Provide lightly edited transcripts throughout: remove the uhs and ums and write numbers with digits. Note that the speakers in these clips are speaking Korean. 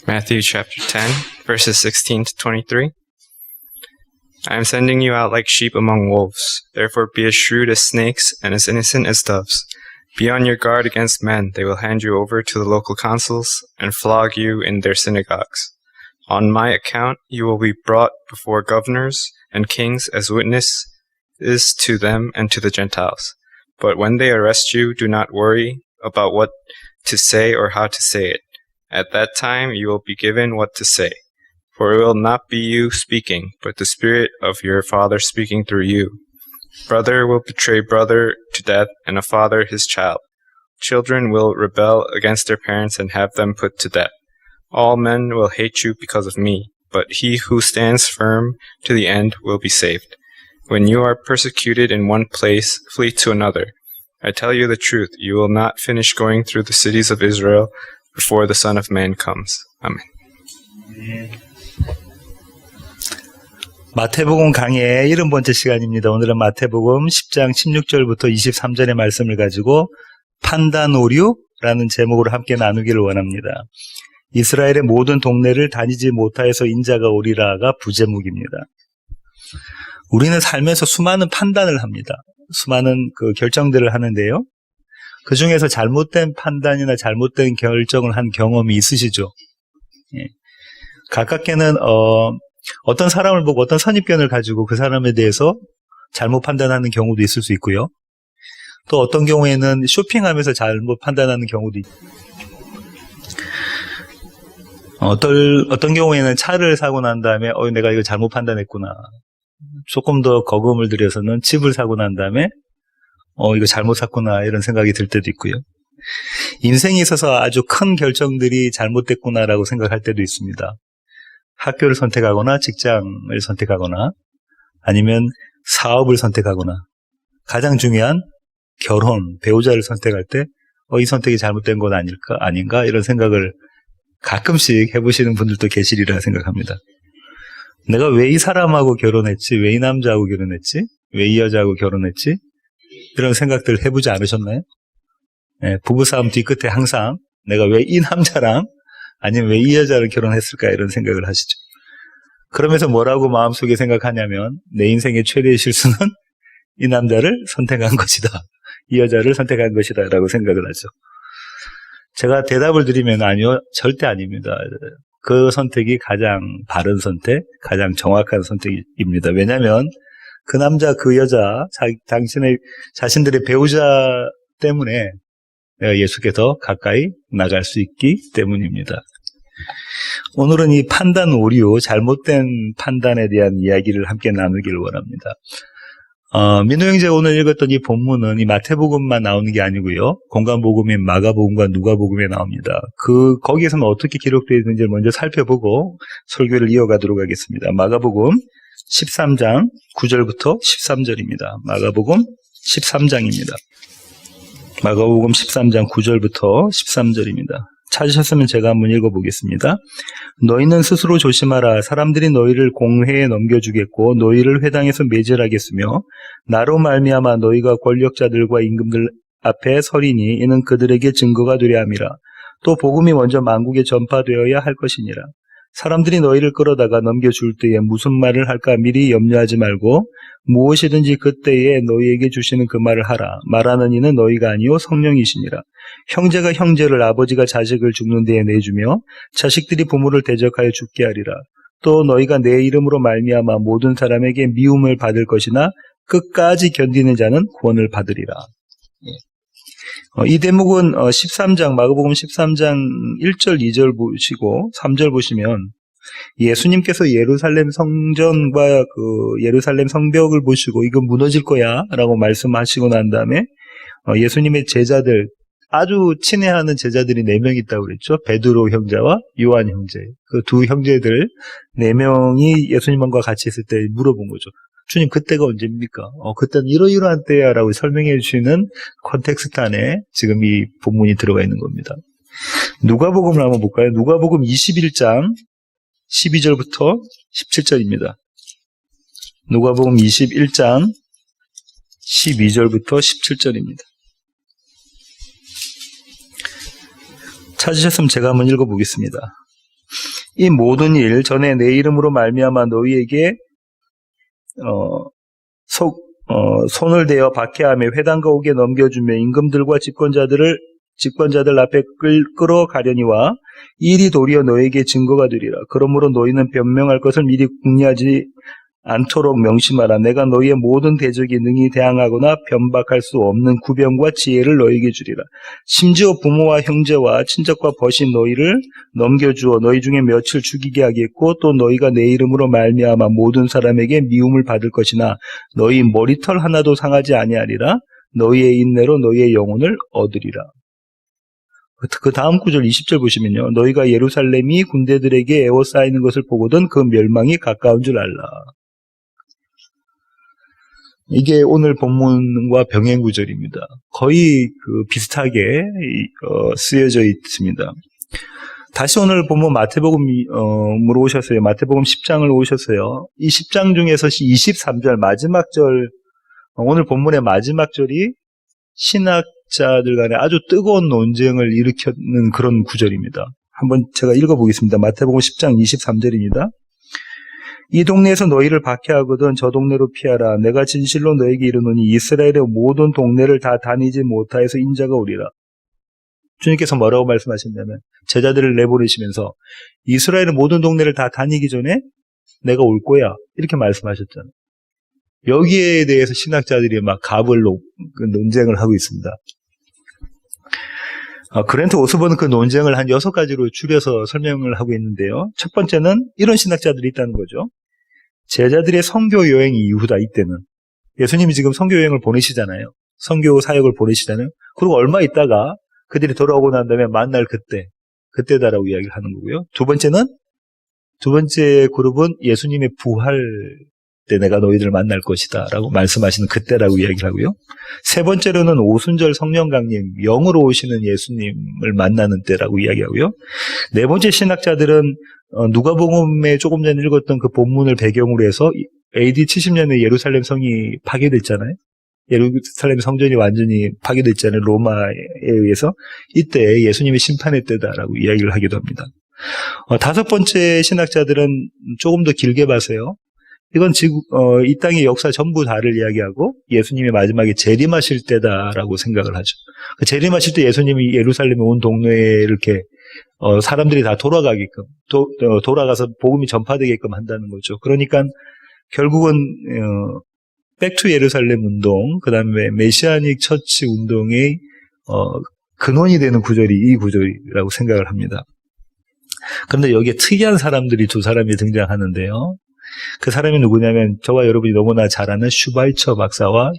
Matthew chapter 10, verses 16 to 23. I am sending you out like sheep among wolves. Therefore be as shrewd as snakes and as innocent as doves. Be on your guard against men. They will hand you over to the local councils and flog you in their synagogues. On my account you will be brought before governors and kings as witnesses to them and to the Gentiles. But when they arrest you, do not worry about what to say or how to say it. At that time you will be given what to say. For it will not be you speaking, but the Spirit of your Father speaking through you. Brother will betray brother to death, and a father his child. Children will rebel against their parents and have them put to death. All men will hate you because of me, but he who stands firm to the end will be saved. When you are persecuted in one place, flee to another. I tell you the truth, you will not finish going through the cities of Israel before the Son of Man comes. Amen. 마태복음 강의 70번째 시간입니다. 오늘은 마태복음 10장 16절부터 23절의 말씀을 가지고 판단 오류라는 제목으로 함께 나누기를 원합니다. 이스라엘의 모든 동네를 다니지 못하여서 인자가 오리라가 부제목입니다. 우리는 삶에서 수많은 판단을 합니다. 수많은 결정들을 하는데요. 그 중에서 잘못된 판단이나 잘못된 결정을 한 경험이 있으시죠? 예. 가깝게는 어떤 사람을 보고 어떤 선입견을 가지고 그 사람에 대해서 잘못 판단하는 경우도 있을 수 있고요. 또 어떤 경우에는 쇼핑하면서 잘못 판단하는 경우도 있고, 어떤 경우에는 차를 사고 난 다음에 내가 이거 잘못 판단했구나. 조금 더 거금을 들여서는 집을 사고 난 다음에 이거 잘못 샀구나 이런 생각이 들 때도 있고요. 인생에 있어서 아주 큰 결정들이 잘못됐구나라고 생각할 때도 있습니다. 학교를 선택하거나 직장을 선택하거나 아니면 사업을 선택하거나 가장 중요한 결혼, 배우자를 선택할 때 이 선택이 잘못된 건 아닌가 이런 생각을 가끔씩 해보시는 분들도 계시리라 생각합니다. 내가 왜 이 사람하고 결혼했지? 왜 이 남자하고 결혼했지? 왜 이 여자하고 결혼했지? 이런 생각들 해보지 않으셨나요? 네, 부부싸움 뒤끝에 항상 내가 왜 이 남자랑 아니면 왜 이 여자를 결혼했을까 이런 생각을 하시죠. 그러면서 뭐라고 마음속에 생각하냐면 내 인생의 최대의 실수는 이 남자를 선택한 것이다. 이 여자를 선택한 것이다 라고 생각을 하죠. 제가 대답을 드리면 아니요, 절대 아닙니다. 그 선택이 가장 바른 선택, 가장 정확한 선택입니다. 왜냐하면 그 남자, 그 여자, 자신들의 배우자 때문에 내가 예수께 더 가까이 나갈 수 있기 때문입니다. 오늘은 이 판단 오류, 잘못된 판단에 대한 이야기를 함께 나누기를 원합니다. 민호 형제가 오늘 읽었던 이 본문은 이 마태복음만 나오는 게 아니고요. 공간복음인 마가복음과 누가복음에 나옵니다. 거기에서는 어떻게 기록되어 있는지를 먼저 살펴보고 설교를 이어가도록 하겠습니다. 마가복음 13장 9절부터 13절입니다. 마가복음 13장입니다. 마가복음 13장 9절부터 13절입니다. 찾으셨으면 제가 한번 읽어보겠습니다. 너희는 스스로 조심하라. 사람들이 너희를 공회에 넘겨주겠고 너희를 회당에서 매질하겠으며 나로 말미암아 너희가 권력자들과 임금들 앞에 서리니 이는 그들에게 증거가 되려 함이라. 또 복음이 먼저 만국에 전파되어야 할 것이니라. 사람들이 너희를 끌어다가 넘겨줄 때에 무슨 말을 할까 미리 염려하지 말고 무엇이든지 그때에 너희에게 주시는 그 말을 하라. 말하는 이는 너희가 아니요 성령이시니라. 형제가 형제를, 아버지가 자식을 죽는 데에 내주며 자식들이 부모를 대적하여 죽게 하리라. 또 너희가 내 이름으로 말미암아 모든 사람에게 미움을 받을 것이나 끝까지 견디는 자는 구원을 받으리라. 이 대목은 13장, 마가복음 13장 1절, 2절 보시고 3절 보시면 예수님께서 예루살렘 성전과 예루살렘 성벽을 보시고 이거 무너질 거야 라고 말씀하시고 난 다음에 예수님의 제자들, 아주 친애하는 제자들이 4명 있다고 그랬죠. 베드로 형제와 요한 형제. 그 두 형제들 4명이 예수님과 같이 있을 때 물어본 거죠. 주님, 그때가 언제입니까? 그때는 이러이러한 때야 라고 설명해 주시는 컨텍스트 안에 지금 이 본문이 들어가 있는 겁니다. 누가복음을 한번 볼까요? 누가복음 21장 12절부터 17절입니다. 누가복음 21장 12절부터 17절입니다. 찾으셨으면 제가 한번 읽어보겠습니다. 이 모든 일 전에 내 이름으로 말미암아 너희에게 손을 대어 박해하며 회당과 옥에 넘겨주며 임금들과 집권자들 앞에 끌어가려니와 이 일이 도리어 너에게 증거가 되리라. 그러므로 너희는 변명할 것을 미리 궁리하지 않도록 명심하라. 내가 너희의 모든 대적이 능히 대항하거나 변박할 수 없는 구변과 지혜를 너희에게 주리라. 심지어 부모와 형제와 친척과 벗인 너희를 넘겨주어 너희 중에 며칠 죽이게 하겠고 또 너희가 내 이름으로 말미암아 모든 사람에게 미움을 받을 것이나 너희 머리털 하나도 상하지 아니하리라. 너희의 인내로 너희의 영혼을 얻으리라. 그 다음 구절 20절 보시면요. 너희가 예루살렘이 군대들에게 에워싸이는 것을 보거든 그 멸망이 가까운 줄 알라. 이게 오늘 본문과 병행 구절입니다. 거의 비슷하게 쓰여져 있습니다. 다시 오늘 본문 마태복음으로 오셨어요. 마태복음 10장을 오셨어요. 이 10장 중에서 23절 마지막 절, 오늘 본문의 마지막 절이 신학자들 간에 아주 뜨거운 논쟁을 일으키는 그런 구절입니다. 한번 제가 읽어보겠습니다. 마태복음 10장 23절입니다. 이 동네에서 너희를 박해하거든 저 동네로 피하라. 내가 진실로 너에게 이르노니 이스라엘의 모든 동네를 다 다니지 못하여서 인자가 오리라. 주님께서 뭐라고 말씀하셨냐면 제자들을 내보내시면서 이스라엘의 모든 동네를 다 다니기 전에 내가 올 거야. 이렇게 말씀하셨잖아요. 여기에 대해서 신학자들이 막 논쟁을 하고 있습니다. 그랜트 오스본은 그 논쟁을 한 6가지로 줄여서 설명을 하고 있는데요. 첫 번째는 이런 신학자들이 있다는 거죠. 제자들의 선교 여행 이후다, 이때는. 예수님이 지금 선교 여행을 보내시잖아요. 선교 사역을 보내시잖아요. 그리고 얼마 있다가 그들이 돌아오고 난 다음에 만날 그때다라고 이야기를 하는 거고요. 두 번째 그룹은 예수님의 부활 때 내가 너희들을 만날 것이다 라고 말씀하시는 그때라고 이야기를 하고요. 세 번째로는 오순절 성령 강림, 영으로 오시는 예수님을 만나는 때라고 이야기하고요. 네 번째 신학자들은 누가복음에 조금 전에 읽었던 그 본문을 배경으로 해서 AD 70년에 예루살렘 성이 파괴됐잖아요. 예루살렘 성전이 완전히 파괴됐잖아요. 로마에 의해서. 이때 예수님의 심판의 때다라고 이야기를 하기도 합니다. 다섯 번째 신학자들은 조금 더 길게 봐서요. 이건 지금 이 땅의 역사 전부 다를 이야기하고 예수님이 마지막에 재림하실 때다라고 생각을 하죠. 그 재림하실 때 예수님이 예루살렘에 온 동네에 이렇게 사람들이 다 돌아가게끔 돌아가서 복음이 전파되게끔 한다는 거죠. 그러니까 결국은 백투 예루살렘 운동, 그다음에 메시아닉 처치 운동의 근원이 되는 구절이 이 구절이라고 생각을 합니다. 그런데 여기에 특이한 사람들이 두 사람이 등장하는데요. 그 사람이 누구냐면 저와 여러분이 너무나 잘 아는 슈바이처 박사와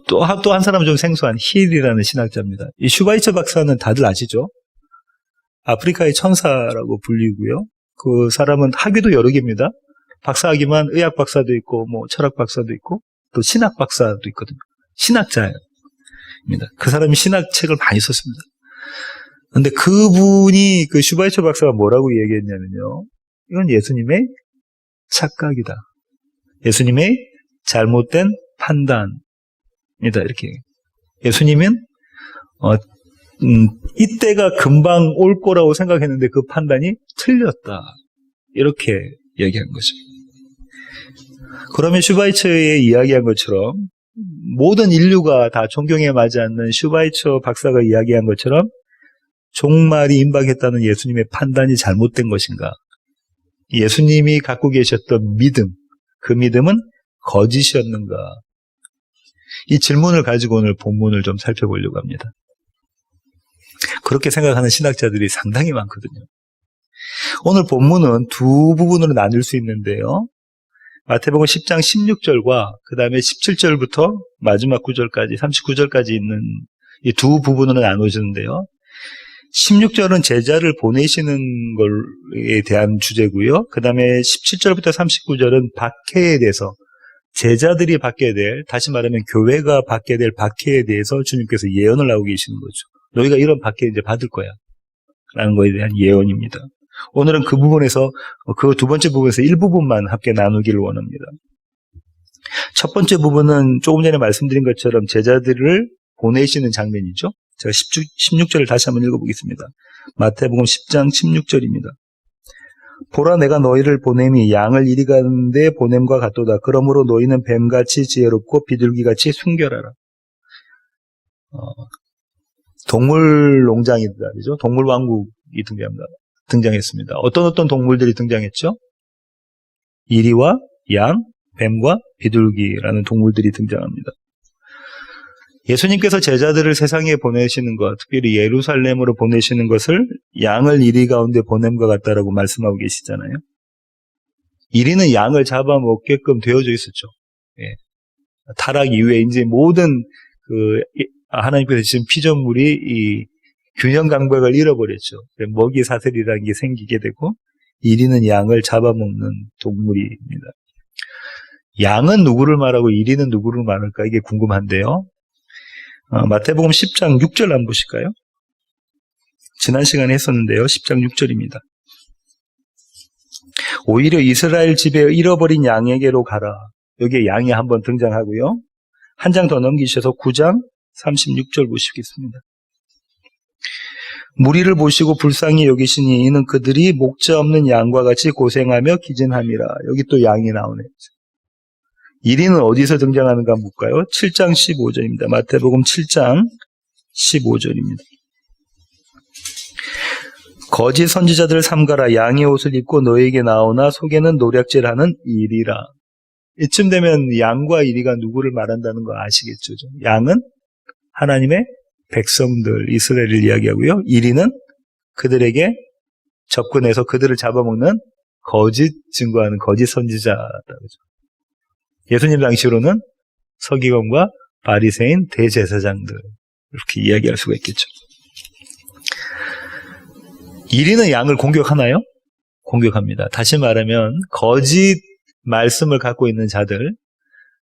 또 한 사람은 좀 생소한 힐이라는 신학자입니다. 이 슈바이처 박사는 다들 아시죠? 아프리카의 천사라고 불리고요. 그 사람은 학위도 여러 개입니다. 박사학위만 의학 박사도 있고 뭐 철학 박사도 있고 또 신학 박사도 있거든요. 신학자입니다. 그 사람이 신학책을 많이 썼습니다. 그런데 그분이 그 슈바이처 박사가 뭐라고 얘기했냐면요. 이건 예수님의 착각이다. 예수님의 잘못된 판단이다. 이렇게. 예수님은 이때가 금방 올 거라고 생각했는데 그 판단이 틀렸다. 이렇게 얘기한 거죠. 그러면 슈바이처의 이야기한 것처럼 모든 인류가 다 존경에 맞지 않는 슈바이처 박사가 이야기한 것처럼 종말이 임박했다는 예수님의 판단이 잘못된 것인가? 예수님이 갖고 계셨던 믿음, 그 믿음은 거짓이었는가? 이 질문을 가지고 오늘 본문을 좀 살펴보려고 합니다. 그렇게 생각하는 신학자들이 상당히 많거든요. 오늘 본문은 두 부분으로 나눌 수 있는데요. 마태복음 10장 16절과 그 다음에 17절부터 마지막 9절까지 39절까지 있는 이 두 부분으로 나눠지는데요. 16절은 제자를 보내시는 것에 대한 주제고요. 그 다음에 17절부터 39절은 박해에 대해서 제자들이 받게 될, 다시 말하면 교회가 받게 될 박해에 대해서 주님께서 예언을 하고 계시는 거죠. 너희가 이런 박해 이제 받을 거야 라는 거에 대한 예언입니다. 오늘은 그 부분에서 그 두 번째 부분에서 일부분만 함께 나누기를 원합니다. 첫 번째 부분은 조금 전에 말씀드린 것처럼 제자들을 보내시는 장면이죠. 제가 16절을 다시 한번 읽어보겠습니다. 마태복음 10장 16절입니다. 보라 내가 너희를 보냄이 양을 이리 가는데 보냄과 같도다. 그러므로 너희는 뱀같이 지혜롭고 비둘기같이 순결하라. 동물 농장이다. 그죠? 동물 왕국이 등장했습니다. 어떤 동물들이 등장했죠? 이리와 양, 뱀과 비둘기라는 동물들이 등장합니다. 예수님께서 제자들을 세상에 보내시는 것, 특별히 예루살렘으로 보내시는 것을 양을 이리 가운데 보냄과 같다라고 말씀하고 계시잖아요. 이리는 양을 잡아먹게끔 되어져 있었죠. 예. 타락 이후에 이제 모든 하나님께서 주신 피조물이 이 균형 감각을 잃어버렸죠. 먹이 사슬이라는 게 생기게 되고 이리는 양을 잡아먹는 동물입니다. 양은 누구를 말하고 이리는 누구를 말할까? 이게 궁금한데요. 마태복음 10장 6절 한번 보실까요? 지난 시간에 했었는데요. 10장 6절입니다. 오히려 이스라엘 집에 잃어버린 양에게로 가라. 여기에 양이 한번 등장하고요. 한 장 더 넘기셔서 9장 36절 보시겠습니다. 무리를 보시고 불쌍히 여기시니 이는 그들이 목자 없는 양과 같이 고생하며 기진함이라. 여기 또 양이 나오네요. 1위는 어디서 등장하는가 한번 볼까요? 7장 15절입니다. 마태복음 7장 15절입니다. 거짓 선지자들을 삼가라. 양의 옷을 입고 너에게 나오나 속에는 노략질하는 이리라. 이쯤 되면 양과 이리가 누구를 말한다는 거 아시겠죠? 양은 하나님의 백성들, 이스라엘을 이야기하고요. 이리는 그들에게 접근해서 그들을 잡아먹는 거짓 증거하는 거짓 선지자다. 예수님 당시로는 서기관과 바리새인 대제사장들 이렇게 이야기할 수가 있겠죠. 이리는 양을 공격하나요? 공격합니다. 다시 말하면 거짓 말씀을 갖고 있는 자들,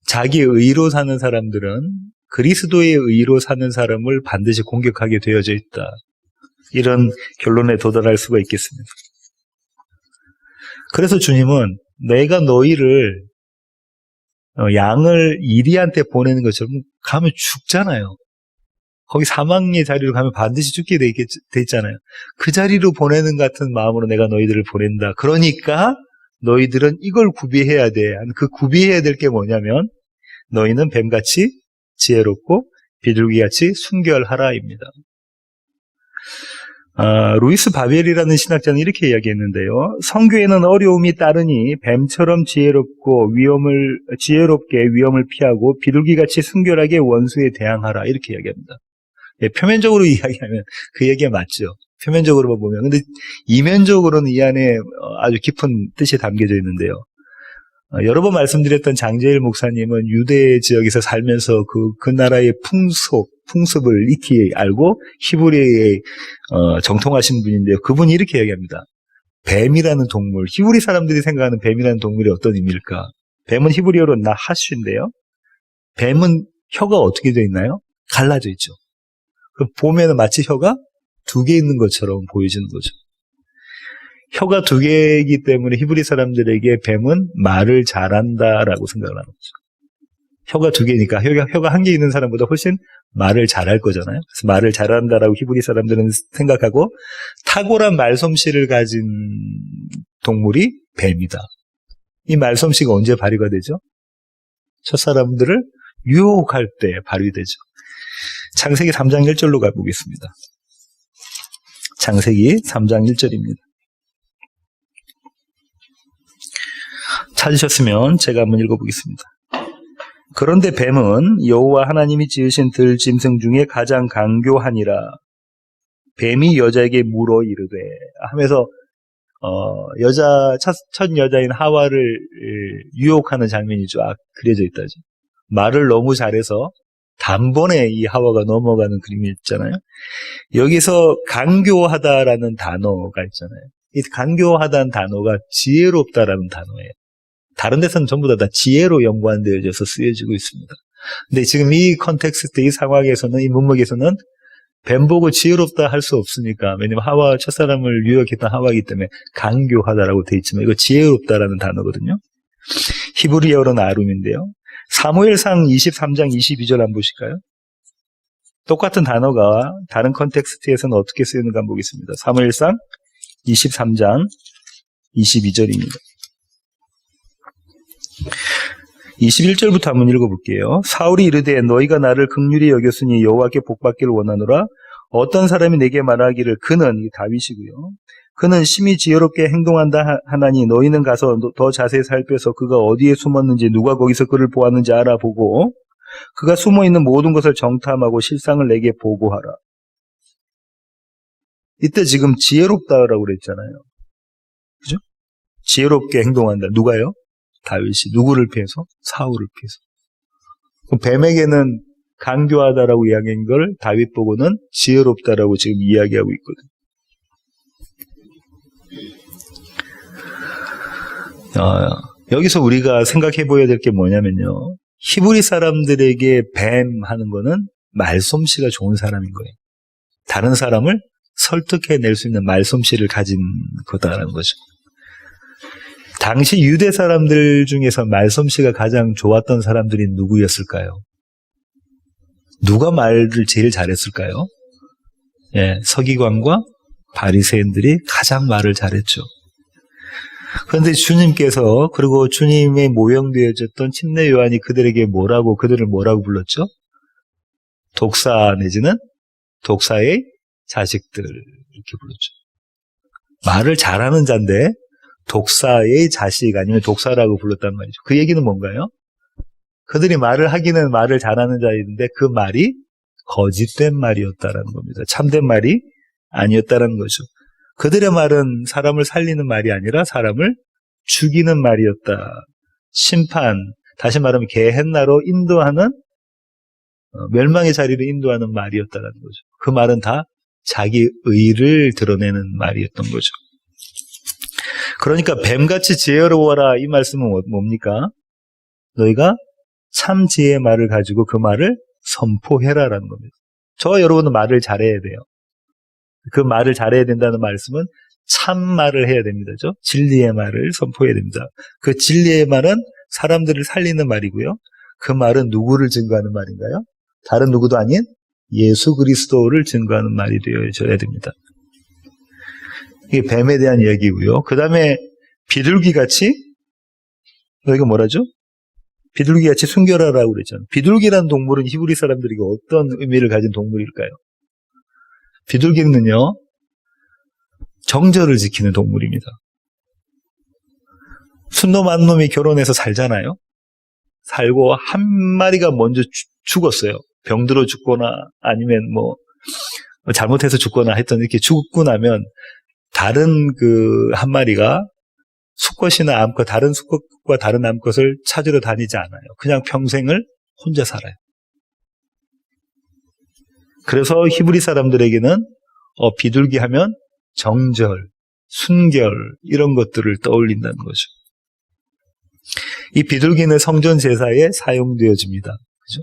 자기 의로 사는 사람들은 그리스도의 의로 사는 사람을 반드시 공격하게 되어져 있다. 이런 결론에 도달할 수가 있겠습니다. 그래서 주님은 내가 너희를 양을 이리한테 보내는 것처럼 가면 죽잖아요. 거기 사망의 자리로 가면 반드시 죽게 돼 있잖아요. 그 자리로 보내는 같은 마음으로 내가 너희들을 보낸다. 그러니까 너희들은 이걸 구비해야 돼. 그 구비해야 될 게 뭐냐면 너희는 뱀같이 지혜롭고 비둘기같이 순결하라입니다. 루이스 바벨이라는 신학자는 이렇게 이야기했는데요. 성교에는 어려움이 따르니 뱀처럼 지혜롭게 위험을 피하고 비둘기같이 순결하게 원수에 대항하라. 이렇게 이야기합니다. 예, 표면적으로 이야기하면 그 얘기가 맞죠. 표면적으로만 보면. 근데 이면적으로는 이 안에 아주 깊은 뜻이 담겨져 있는데요. 여러 번 말씀드렸던 장제일 목사님은 유대 지역에서 살면서 그 나라의 풍습을 익히 알고 히브리에 정통하신 분인데요. 그분이 이렇게 얘기합니다. 뱀이라는 동물, 히브리 사람들이 생각하는 뱀이라는 동물이 어떤 의미일까? 뱀은 히브리어로 나하슈인데요. 뱀은 혀가 어떻게 되어 있나요? 갈라져 있죠. 보면은 마치 혀가 두 개 있는 것처럼 보여지는 거죠. 혀가 두 개이기 때문에 히브리 사람들에게 뱀은 말을 잘한다라고 생각을 하는 거죠. 혀가 두 개니까 혀가 한 개 있는 사람보다 훨씬 말을 잘할 거잖아요. 그래서 말을 잘한다라고 히브리 사람들은 생각하고 탁월한 말솜씨를 가진 동물이 뱀이다. 이 말솜씨가 언제 발휘가 되죠? 첫사람들을 유혹할 때 발휘되죠. 창세기 3장 1절로 가보겠습니다. 창세기 3장 1절입니다. 찾으셨으면 제가 한번 읽어보겠습니다. 그런데 뱀은 여호와 하나님이 지으신 들짐승 중에 가장 강교하니라. 뱀이 여자에게 물어 이르되 하면서 첫 여자인 하와를 유혹하는 장면이 쫙 그려져 있다죠. 말을 너무 잘해서 단번에 이 하와가 넘어가는 그림이 있잖아요. 여기서 강교하다라는 단어가 있잖아요. 이 강교하다는 단어가 지혜롭다라는 단어예요. 다른 데서는 전부 다 지혜로 연관되어져서 쓰여지고 있습니다. 근데 지금 이 컨텍스트, 이 상황에서는, 이 문맥에서는 뱀 보고 지혜롭다 할 수 없으니까, 왜냐면 첫사람을 유혹했던 하와이기 때문에 강교하다라고 되어 있지만, 이거 지혜롭다라는 단어거든요. 히브리어로는 아룸인데요. 사무엘상 23장 22절 한번 보실까요? 똑같은 단어가 다른 컨텍스트에서는 어떻게 쓰이는가 한번 보겠습니다. 사무엘상 23장 22절입니다. 21절부터 한번 읽어볼게요. 사울이 이르되 너희가 나를 긍휼히 여겼으니 여호와께 복받기를 원하노라. 어떤 사람이 내게 말하기를 그는, 이게 다윗이고요. 그는 심히 지혜롭게 행동한다 하나니 너희는 가서 더 자세히 살펴서 그가 어디에 숨었는지 누가 거기서 그를 보았는지 알아보고 그가 숨어있는 모든 것을 정탐하고 실상을 내게 보고하라. 이때 지금 지혜롭다라고 그랬잖아요. 그죠? 지혜롭게 행동한다. 누가요? 다윗이. 누구를 피해서? 사울을 피해서. 그럼 뱀에게는 강교하다라고 이야기한 걸 다윗 보고는 지혜롭다라고 지금 이야기하고 있거든요. 여기서 우리가 생각해 보아야 될 게 뭐냐면요. 히브리 사람들에게 뱀 하는 거는 말솜씨가 좋은 사람인 거예요. 다른 사람을 설득해낼 수 있는 말솜씨를 가진 거다라는 거죠. 당시 유대 사람들 중에서 말솜씨가 가장 좋았던 사람들이 누구였을까요? 누가 말을 제일 잘했을까요? 예, 서기관과 바리새인들이 가장 말을 잘했죠. 그런데 주님께서 그리고 주님의 모형되어졌던 침례 요한이 그들을 뭐라고 불렀죠? 독사 내지는 독사의 자식들 이렇게 불렀죠. 말을 잘하는 자인데 독사의 자식 아니면 독사라고 불렀단 말이죠. 그 얘기는 뭔가요? 그들이 말을 하기는 말을 잘하는 자인데 그 말이 거짓된 말이었다라는 겁니다. 참된 말이 아니었다라는 거죠. 그들의 말은 사람을 살리는 말이 아니라 사람을 죽이는 말이었다. 심판, 다시 말하면 게헨나로 인도하는, 멸망의 자리로 인도하는 말이었다는 거죠. 그 말은 다 자기 의를 드러내는 말이었던 거죠. 그러니까 뱀같이 지혜로워라 이 말씀은 뭡니까? 너희가 참 지혜의 말을 가지고 그 말을 선포해라라는 겁니다. 저와 여러분은 말을 잘해야 돼요. 그 말을 잘해야 된다는 말씀은 참 말을 해야 됩니다. 진리의 말을 선포해야 됩니다. 그 진리의 말은 사람들을 살리는 말이고요. 그 말은 누구를 증거하는 말인가요? 다른 누구도 아닌 예수 그리스도를 증거하는 말이 되어져야 됩니다. 이게 뱀에 대한 이야기고요. 그 다음에 비둘기같이 여기가 뭐라죠? 비둘기같이 순결하라고 그랬잖아요. 비둘기라는 동물은 히브리 사람들에게 어떤 의미를 가진 동물일까요? 비둘기는요, 정절을 지키는 동물입니다. 순놈 한 놈이 결혼해서 살잖아요. 살고 한 마리가 먼저 죽었어요. 병들어 죽거나 아니면 뭐 잘못해서 죽거나 했던 이렇게 죽고 나면 다른 그 한 마리가 수컷이나 암컷, 다른 수컷과 다른 암컷을 찾으러 다니지 않아요. 그냥 평생을 혼자 살아요. 그래서 히브리 사람들에게는 비둘기 하면 정절, 순결 이런 것들을 떠올린다는 거죠. 이 비둘기는 성전 제사에 사용되어집니다. 그죠?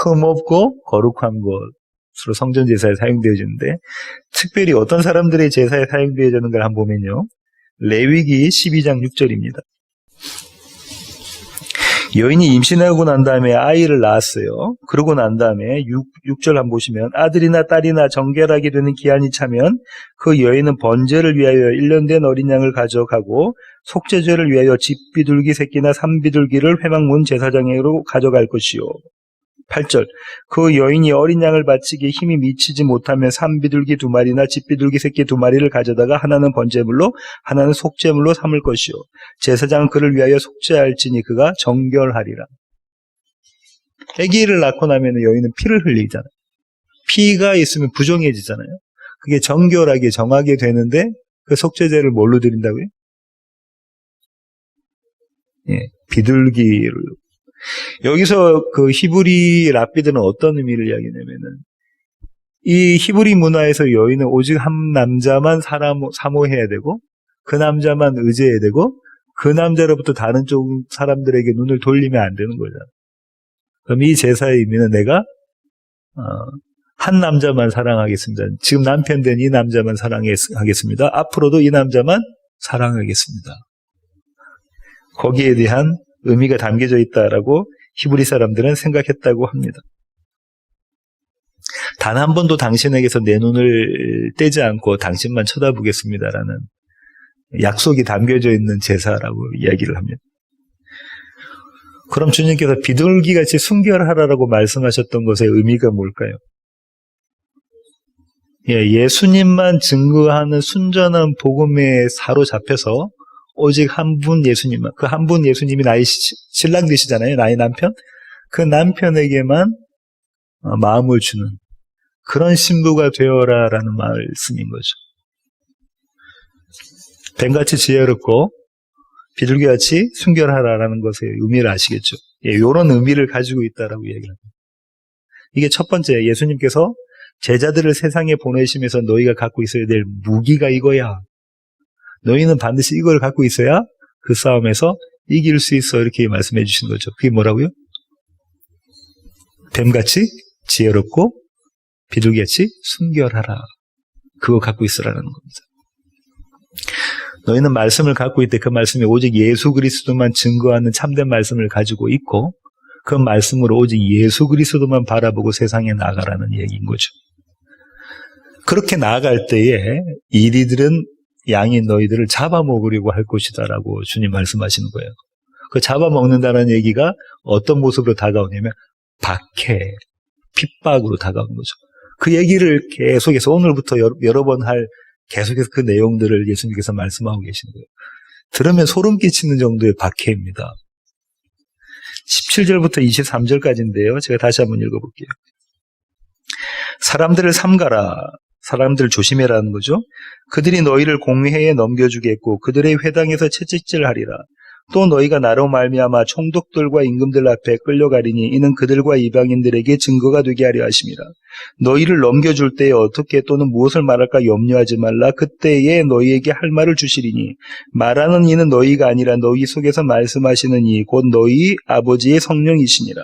흠없고 거룩한 것으로 성전 제사에 사용되어지는데 특별히 어떤 사람들의 제사에 사용되어지는 걸 한번 보면요. 레위기 12장 6절입니다. 여인이 임신하고 난 다음에 아이를 낳았어요. 그러고 난 다음에 6절 한번 보시면 아들이나 딸이나 정결하게 되는 기한이 차면 그 여인은 번제를 위하여 1년 된 어린 양을 가져가고 속죄제를 위하여 집비둘기 새끼나 산비둘기를 회막문 제사장으로 가져갈 것이요. 8절 그 여인이 어린 양을 바치기에 힘이 미치지 못하면 산비둘기 2마리나 집비둘기 새끼 2마리를 가져다가 하나는 번제물로 하나는 속죄물로 삼을 것이요 제사장은 그를 위하여 속죄할지니 그가 정결하리라. 아기를 낳고 나면 여인은 피를 흘리잖아요. 피가 있으면 부정해지잖아요. 그게 정결하게 정하게 되는데 그 속죄제를 뭘로 드린다고요? 예, 비둘기를. 여기서 그 히브리 랍비들은 어떤 의미를 이야기하냐면은 이 히브리 문화에서 여인은 오직 한 남자만 사모해야 되고 그 남자만 의지해야 되고 그 남자로부터 다른 쪽 사람들에게 눈을 돌리면 안 되는 거잖아요. 그럼 이 제사의 의미는 내가 한 남자만 사랑하겠습니다. 지금 남편 된 이 남자만 사랑하겠습니다. 앞으로도 이 남자만 사랑하겠습니다. 거기에 대한 의미가 담겨져 있다라고 히브리 사람들은 생각했다고 합니다. 단 한 번도 당신에게서 내 눈을 떼지 않고 당신만 쳐다보겠습니다라는 약속이 담겨져 있는 제사라고 이야기를 합니다. 그럼 주님께서 비둘기같이 순결하라라고 말씀하셨던 것의 의미가 뭘까요? 예수님만 증거하는 순전한 복음에 사로잡혀서 오직 한 분 예수님만, 그 한 분 예수님이 나의 신랑 되시잖아요. 나의 남편. 그 남편에게만 마음을 주는 그런 신부가 되어라라는 말씀인 거죠. 뱀같이 지혜롭고 비둘기같이 순결하라라는 것의 의미를 아시겠죠? 이런 의미를 가지고 있다라고 얘기합니다. 이게 첫 번째, 예수님께서 제자들을 세상에 보내시면서 너희가 갖고 있어야 될 무기가 이거야. 너희는 반드시 이걸 갖고 있어야 그 싸움에서 이길 수 있어. 이렇게 말씀해 주신 거죠. 그게 뭐라고요? 뱀같이 지혜롭고 비둘기같이 순결하라. 그거 갖고 있으라는 겁니다. 너희는 말씀을 갖고 있대. 그 말씀이 오직 예수 그리스도만 증거하는 참된 말씀을 가지고 있고 그 말씀으로 오직 예수 그리스도만 바라보고 세상에 나가라는 얘기인 거죠. 그렇게 나아갈 때에 이리들은 양인 너희들을 잡아먹으려고 할 것이다라고 주님 말씀하시는 거예요. 그 잡아먹는다는 얘기가 어떤 모습으로 다가오냐면 박해, 핍박으로 다가오는 거죠. 그 얘기를 계속해서 오늘부터 여러 번 할 계속해서 그 내용들을 예수님께서 말씀하고 계시는 거예요. 들으면 소름 끼치는 정도의 박해입니다. 17절부터 23절까지인데요. 제가 다시 한번 읽어볼게요. 사람들을 삼가라. 사람들을 조심해라는 거죠. 그들이 너희를 공회에 넘겨주겠고 그들의 회당에서 채찍질하리라. 또 너희가 나로 말미암아 총독들과 임금들 앞에 끌려가리니 이는 그들과 이방인들에게 증거가 되게 하려 하심이라. 너희를 넘겨줄 때에 어떻게 또는 무엇을 말할까 염려하지 말라. 그때에 너희에게 할 말을 주시리니 말하는 이는 너희가 아니라 너희 속에서 말씀하시는 이 곧 너희 아버지의 성령이시니라.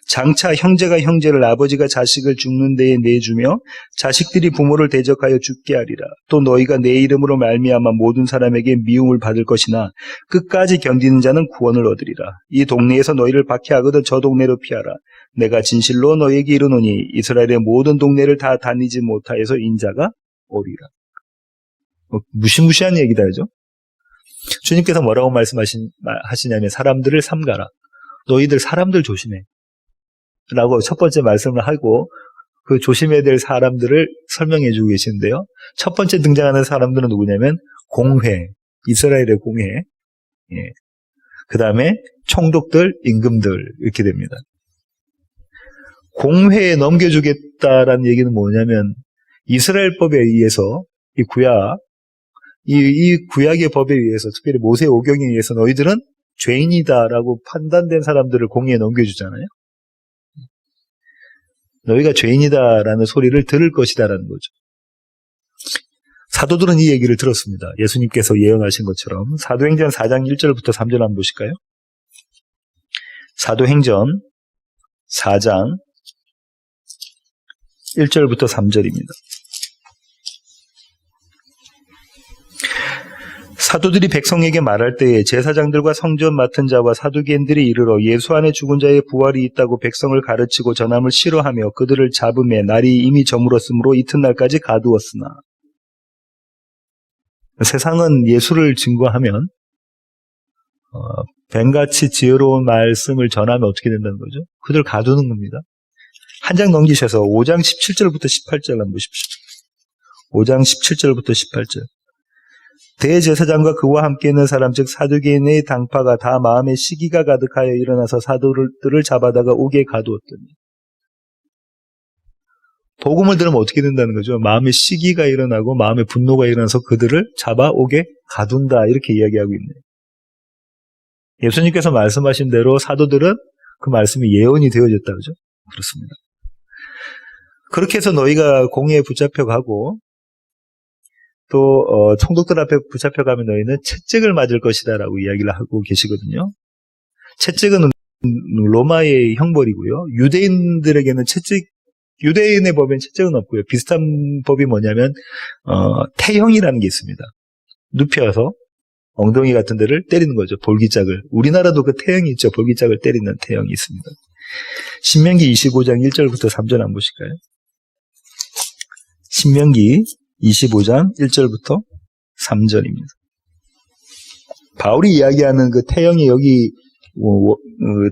장차 형제가 형제를 아버지가 자식을 죽는 데에 내주며 자식들이 부모를 대적하여 죽게 하리라. 또 너희가 내 이름으로 말미암아 모든 사람에게 미움을 받을 것이나 끝까지 견디는 자는 구원을 얻으리라. 이 동네에서 너희를 박해하거든 저 동네로 피하라. 내가 진실로 너희에게 이르노니 이스라엘의 모든 동네를 다 다니지 못하여서 인자가 오리라. 무시무시한 얘기다, 그죠? 주님께서 뭐라고 말씀하시냐면 사람들을 삼가라. 너희들 사람들 조심해. 라고 첫 번째 말씀을 하고 그 조심해야 될 사람들을 설명해 주고 계시는데요. 첫 번째 등장하는 사람들은 누구냐면 공회, 이스라엘의 공회. 그 다음에 총독들, 임금들 이렇게 됩니다. 공회에 넘겨주겠다라는 얘기는 뭐냐면 이스라엘법에 의해서 이 구약의 법에 의해서 특별히 모세 오경에 의해서 너희들은 죄인이다라고 판단된 사람들을 공회에 넘겨주잖아요. 너희가 죄인이다라는 소리를 들을 것이다라는 거죠. 사도들은 이 얘기를 들었습니다. 예수님께서 예언하신 것처럼 사도행전 4장 1절부터 3절 한번 보실까요? 사도행전 4장 1절부터 3절입니다. 사도들이 백성에게 말할 때에 제사장들과 성전 맡은 자와 사두개인들이 이르러 예수 안에 죽은 자의 부활이 있다고 백성을 가르치고 전함을 싫어하며 그들을 잡음에 날이 이미 저물었으므로 이튿날까지 가두었으나 세상은 예수를 증거하면 뱀같이 지혜로운 말씀을 전하면 어떻게 된다는 거죠? 그들 가두는 겁니다. 한 장 넘기셔서 5장 17절부터 18절 한번 보십시오. 5장 17절부터 18절. 대제사장과 그와 함께 있는 사람 즉 사두개인의 당파가 다 마음에 시기가 가득하여 일어나서 사도들을 잡아다가 옥에 가두었더니 복음을 들으면 어떻게 된다는 거죠? 마음에 시기가 일어나고 마음에 분노가 일어나서 그들을 잡아 옥에 가둔다 이렇게 이야기하고 있네요. 예수님께서 말씀하신 대로 사도들은 그 말씀이 예언이 되어졌다 그죠? 그렇습니다. 그렇게 해서 너희가 공회에 붙잡혀가고 또 총독들 앞에 붙잡혀가면 너희는 채찍을 맞을 것이다 라고 이야기를 하고 계시거든요. 채찍은 로마의 형벌이고요. 유대인들에게는 유대인의 법엔 채찍은 없고요. 비슷한 법이 뭐냐면 태형이라는 게 있습니다. 눕혀서 엉덩이 같은 데를 때리는 거죠. 볼기짝을. 우리나라도 그 태형이 있죠. 볼기짝을 때리는 태형이 있습니다. 신명기 25장 1절부터 3절 한번 보실까요? 신명기 25장 1절부터 3절입니다. 바울이 이야기하는 그 태형이 여기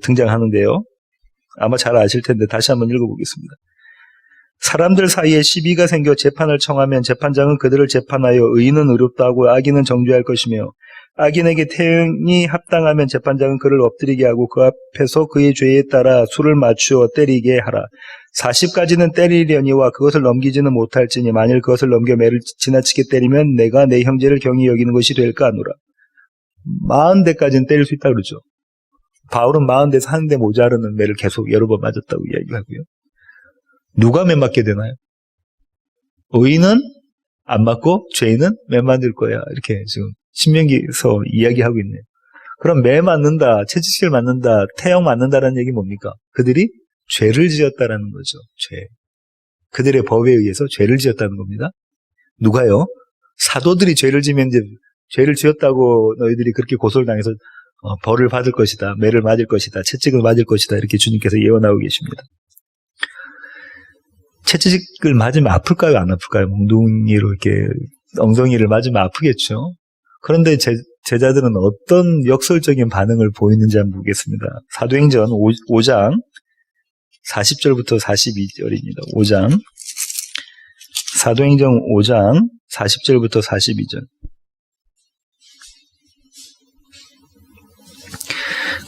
등장하는데요. 아마 잘 아실 텐데 다시 한번 읽어보겠습니다. 사람들 사이에 시비가 생겨 재판을 청하면 재판장은 그들을 재판하여 의인은 의롭다 하고 악인은 정죄할 것이며 악인에게 태형이 합당하면 재판장은 그를 엎드리게 하고 그 앞에서 그의 죄에 따라 수를 맞추어 때리게 하라. 40까지는 때리려니와 그것을 넘기지는 못할지니 만일 그것을 넘겨 매를 지나치게 때리면 내가 내 형제를 경히 여기는 것이 될까 하노라. 40대까지는 때릴 수 있다고 그러죠. 바울은 40대에서 하는데 모자르는 매를 계속 여러 번 맞았다고 이야기하고요. 누가 매 맞게 되나요? 의인은 안 맞고 죄인은 매 맞을 거야. 이렇게 지금 신명기에서 이야기하고 있네요. 그럼 매 맞는다, 채찍질 맞는다, 태형 맞는다라는 얘기 뭡니까? 그들이 죄를 지었다라는 거죠. 죄. 그들의 법에 의해서 죄를 지었다는 겁니다. 누가요? 사도들이 죄를 지면 이제 죄를 지었다고 너희들이 그렇게 고소를 당해서 벌을 받을 것이다, 매를 맞을 것이다, 채찍을 맞을 것이다 이렇게 주님께서 예언하고 계십니다. 채찍을 맞으면 아플까요? 안 아플까요? 몽둥이로 이렇게 엉덩이를 맞으면 아프겠죠. 그런데 제자들은 어떤 역설적인 반응을 보이는지 한번 보겠습니다. 사도행전 5장 40절부터 42절입니다. 5장 사도행전 5장 40절부터 42절.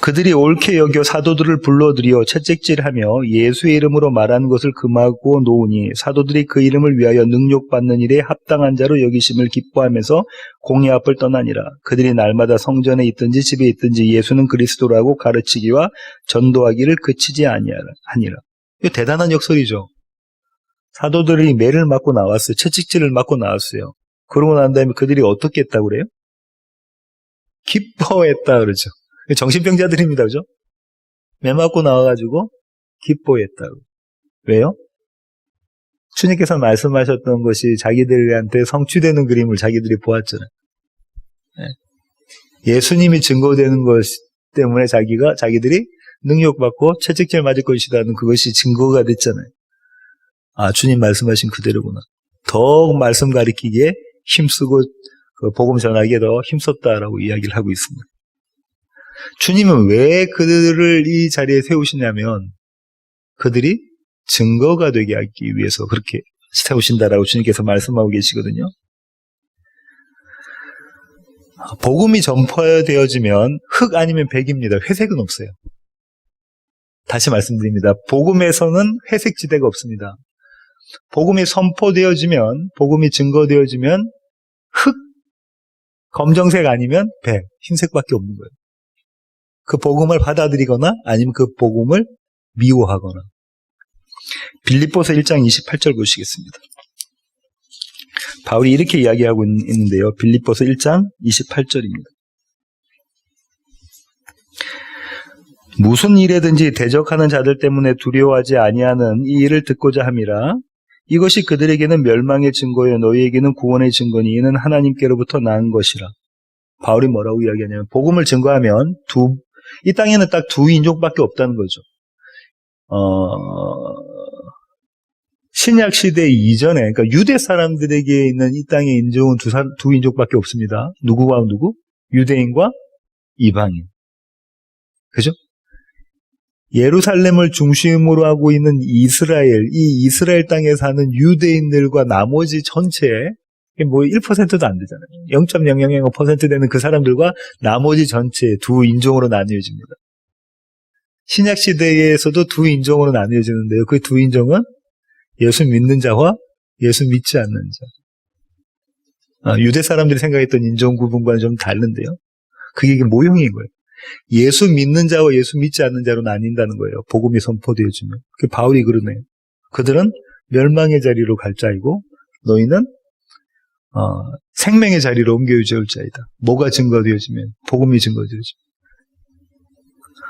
그들이 옳게 여겨 사도들을 불러들여 채찍질하며 예수의 이름으로 말하는 것을 금하고 놓으니 사도들이 그 이름을 위하여 능욕받는 일에 합당한 자로 여기심을 기뻐하면서 공회 앞을 떠나니라. 그들이 날마다 성전에 있든지 집에 있든지 예수는 그리스도라고 가르치기와 전도하기를 그치지 아니하니라. 이거 대단한 역설이죠. 사도들이 매를 맞고 나왔어요. 채찍질을 맞고 나왔어요. 그러고 난 다음에 그들이 어떻게 했다고 그래요? 기뻐했다 그러죠. 정신병자들입니다. 그죠? 매 맞고 나와가지고 기뻐했다고. 왜요? 주님께서 말씀하셨던 것이 자기들한테 성취되는 그림을 자기들이 보았잖아요. 예수님이 증거되는 것 때문에 자기들이 능욕받고 채찍질 맞을 것이라는 그것이 증거가 됐잖아요. 아, 주님 말씀하신 그대로구나. 더욱 말씀 가리키기에 힘쓰고 그 복음 전하기에 더 힘썼다라고 이야기를 하고 있습니다. 주님은 왜 그들을 이 자리에 세우시냐면 그들이 증거가 되게 하기 위해서 그렇게 세우신다라고 주님께서 말씀하고 계시거든요. 복음이 전파되어지면 흑 아니면 백입니다. 회색은 없어요. 다시 말씀드립니다. 복음에서는 회색 지대가 없습니다. 복음이 선포되어지면, 복음이 증거되어지면 흑, 검정색 아니면 백, 흰색밖에 없는 거예요. 그 복음을 받아들이거나 아니면 그 복음을 미워하거나. 빌립보서 1장 28절 보시겠습니다. 바울이 이렇게 이야기하고 있는데요. 빌립보서 1장 28절입니다. 무슨 일에든지 대적하는 자들 때문에 두려워하지 아니하는 이 일을 듣고자 함이라. 이것이 그들에게는 멸망의 증거요 너희에게는 구원의 증거니 이는 하나님께로부터 나은 것이라. 바울이 뭐라고 이야기하냐면 복음을 증거하면 이 땅에는 딱 두 인종밖에 없다는 거죠. 신약 시대 이전에, 그러니까 유대 사람들에게 있는 이 땅의 인종은 두 인종밖에 없습니다. 누구와 누구? 유대인과 이방인. 그죠? 예루살렘을 중심으로 하고 있는 이스라엘, 이 이스라엘 땅에 사는 유대인들과 나머지 전체, 뭐 1%도 안 되잖아요. 0.0005% 되는 그 사람들과 나머지 전체 두 인종으로 나뉘어집니다. 신약 시대에서도 두 인종으로 나뉘어지는데요. 그 두 인종은 예수 믿는 자와 예수 믿지 않는 자. 유대 사람들이 생각했던 인종 구분과는 좀 다른데요. 그게 모형인 거예요. 예수 믿는 자와 예수 믿지 않는 자로 나뉜다는 거예요. 복음이 선포되어지면. 바울이 그러네요. 그들은 멸망의 자리로 갈 자이고 너희는 생명의 자리로 옮겨질 자이다. 뭐가 증거되어지면? 복음이 증거되어지면.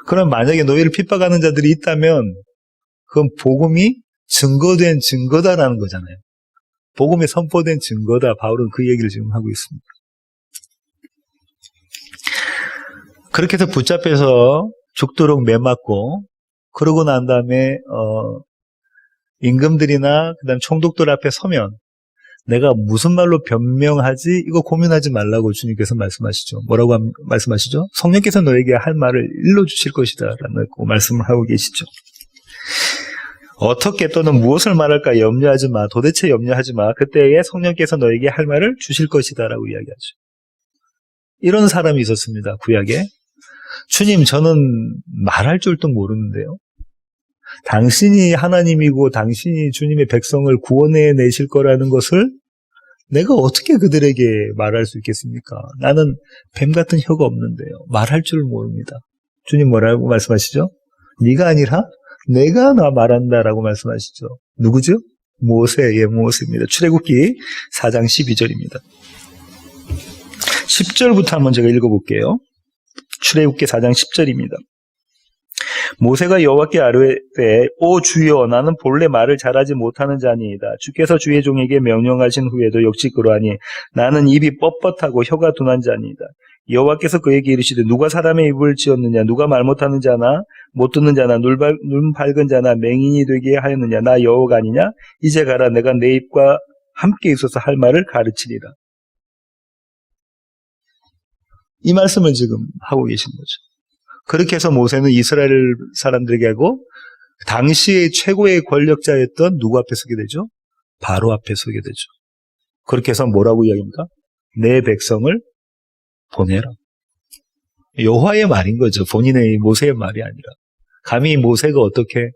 그럼 만약에 너희를 핍박하는 자들이 있다면 그건 복음이 증거된 증거다라는 거잖아요. 복음이 선포된 증거다. 바울은 그 얘기를 지금 하고 있습니다. 그렇게 해서 붙잡혀서 죽도록 매맞고 그러고 난 다음에 임금들이나 그다음 총독들 앞에 서면 내가 무슨 말로 변명하지? 이거 고민하지 말라고 주님께서 말씀하시죠. 뭐라고 말씀하시죠? 성령께서 너에게 할 말을 일러주실 것이다 라고 말씀을 하고 계시죠. 어떻게 또는 무엇을 말할까 염려하지 마. 도대체 염려하지 마. 그때에 성령께서 너에게 할 말을 주실 것이다 라고 이야기하죠. 이런 사람이 있었습니다. 구약에. 주님, 저는 말할 줄도 모르는데요. 당신이 하나님이고 당신이 주님의 백성을 구원해 내실 거라는 것을 내가 어떻게 그들에게 말할 수 있겠습니까? 나는 뱀 같은 혀가 없는데요. 말할 줄 모릅니다. 주님 뭐라고 말씀하시죠? 네가 아니라 내가 나 말한다라고 말씀하시죠. 누구죠? 모세의 모세입니다. 출애굽기 4장 12절입니다. 10절부터 한번 제가 읽어볼게요. 출애굽기 4장 10절입니다. 모세가 여호와께 아뢰되 오 주여 나는 본래 말을 잘하지 못하는 자니이다. 주께서 주의 종에게 명령하신 후에도 역시 그러하니 나는 입이 뻣뻣하고 혀가 둔한 자니이다. 여호와께서 그에게 이르시되 누가 사람의 입을 지었느냐 누가 말 못하는 자나 못 듣는 자나 눈 밝은 자나 맹인이 되게 하였느냐 나 여호와가 아니냐. 이제 가라 내가 내 입과 함께 있어서 할 말을 가르치리라. 이 말씀을 지금 하고 계신 거죠. 그렇게 해서 모세는 이스라엘 사람들에게 하고 당시의 최고의 권력자였던 누구 앞에 서게 되죠? 바로 앞에 서게 되죠. 그렇게 해서 뭐라고 이야기합니까? 내 백성을 보내라. 여호와의 말인 거죠. 본인의 모세의 말이 아니라. 감히 모세가 어떻게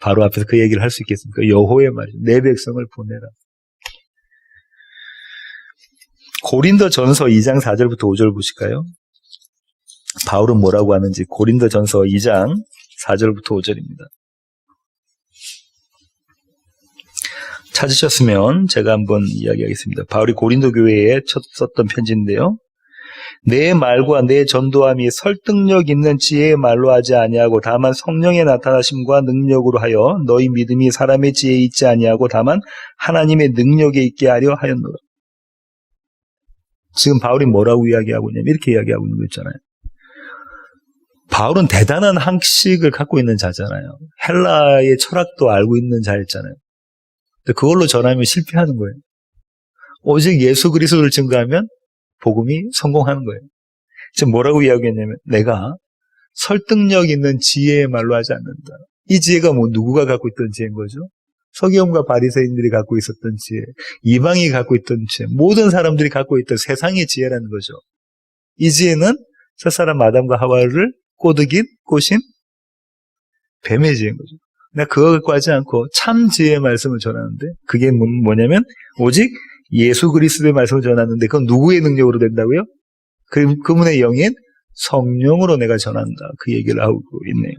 바로 앞에서 그 얘기를 할 수 있겠습니까? 여호와의 말이죠. 내 백성을 보내라. 고린도전서 2장 4절부터 5절 보실까요? 바울은 뭐라고 하는지 고린도전서 2장 4절부터 5절입니다. 찾으셨으면 제가 한번 이야기하겠습니다. 바울이 고린도 교회에 썼던 편지인데요. 내 말과 내 전도함이 설득력 있는 지혜의 말로 하지 아니하고 다만 성령의 나타나심과 능력으로 하여 너희 믿음이 사람의 지혜에 있지 아니하고 다만 하나님의 능력에 있게 하려 하였노라. 지금 바울이 뭐라고 이야기하고 있냐면 이렇게 이야기하고 있는 거 있잖아요. 바울은 대단한 학식을 갖고 있는 자잖아요. 헬라의 철학도 알고 있는 자였잖아요. 근데 그걸로 전하면 실패하는 거예요. 오직 예수 그리스도를 증거하면 복음이 성공하는 거예요. 지금 뭐라고 이야기했냐면 내가 설득력 있는 지혜의 말로 하지 않는다. 이 지혜가 누구가 갖고 있던 지혜인 거죠? 서기관과 바리새인들이 갖고 있었던 지혜, 이방이 갖고 있던 지혜, 모든 사람들이 갖고 있던 세상의 지혜라는 거죠. 이 지혜는 첫사람 아담과 하와를 꼬신 뱀의 지혜인 거죠. 내가 그거 갖고 하지 않고 참 지혜의 말씀을 전하는데 그게 뭐냐면 오직 예수 그리스도의 말씀을 전하는데 그건 누구의 능력으로 된다고요? 그분의 영인 성령으로 내가 전한다. 그 얘기를 하고 있네요.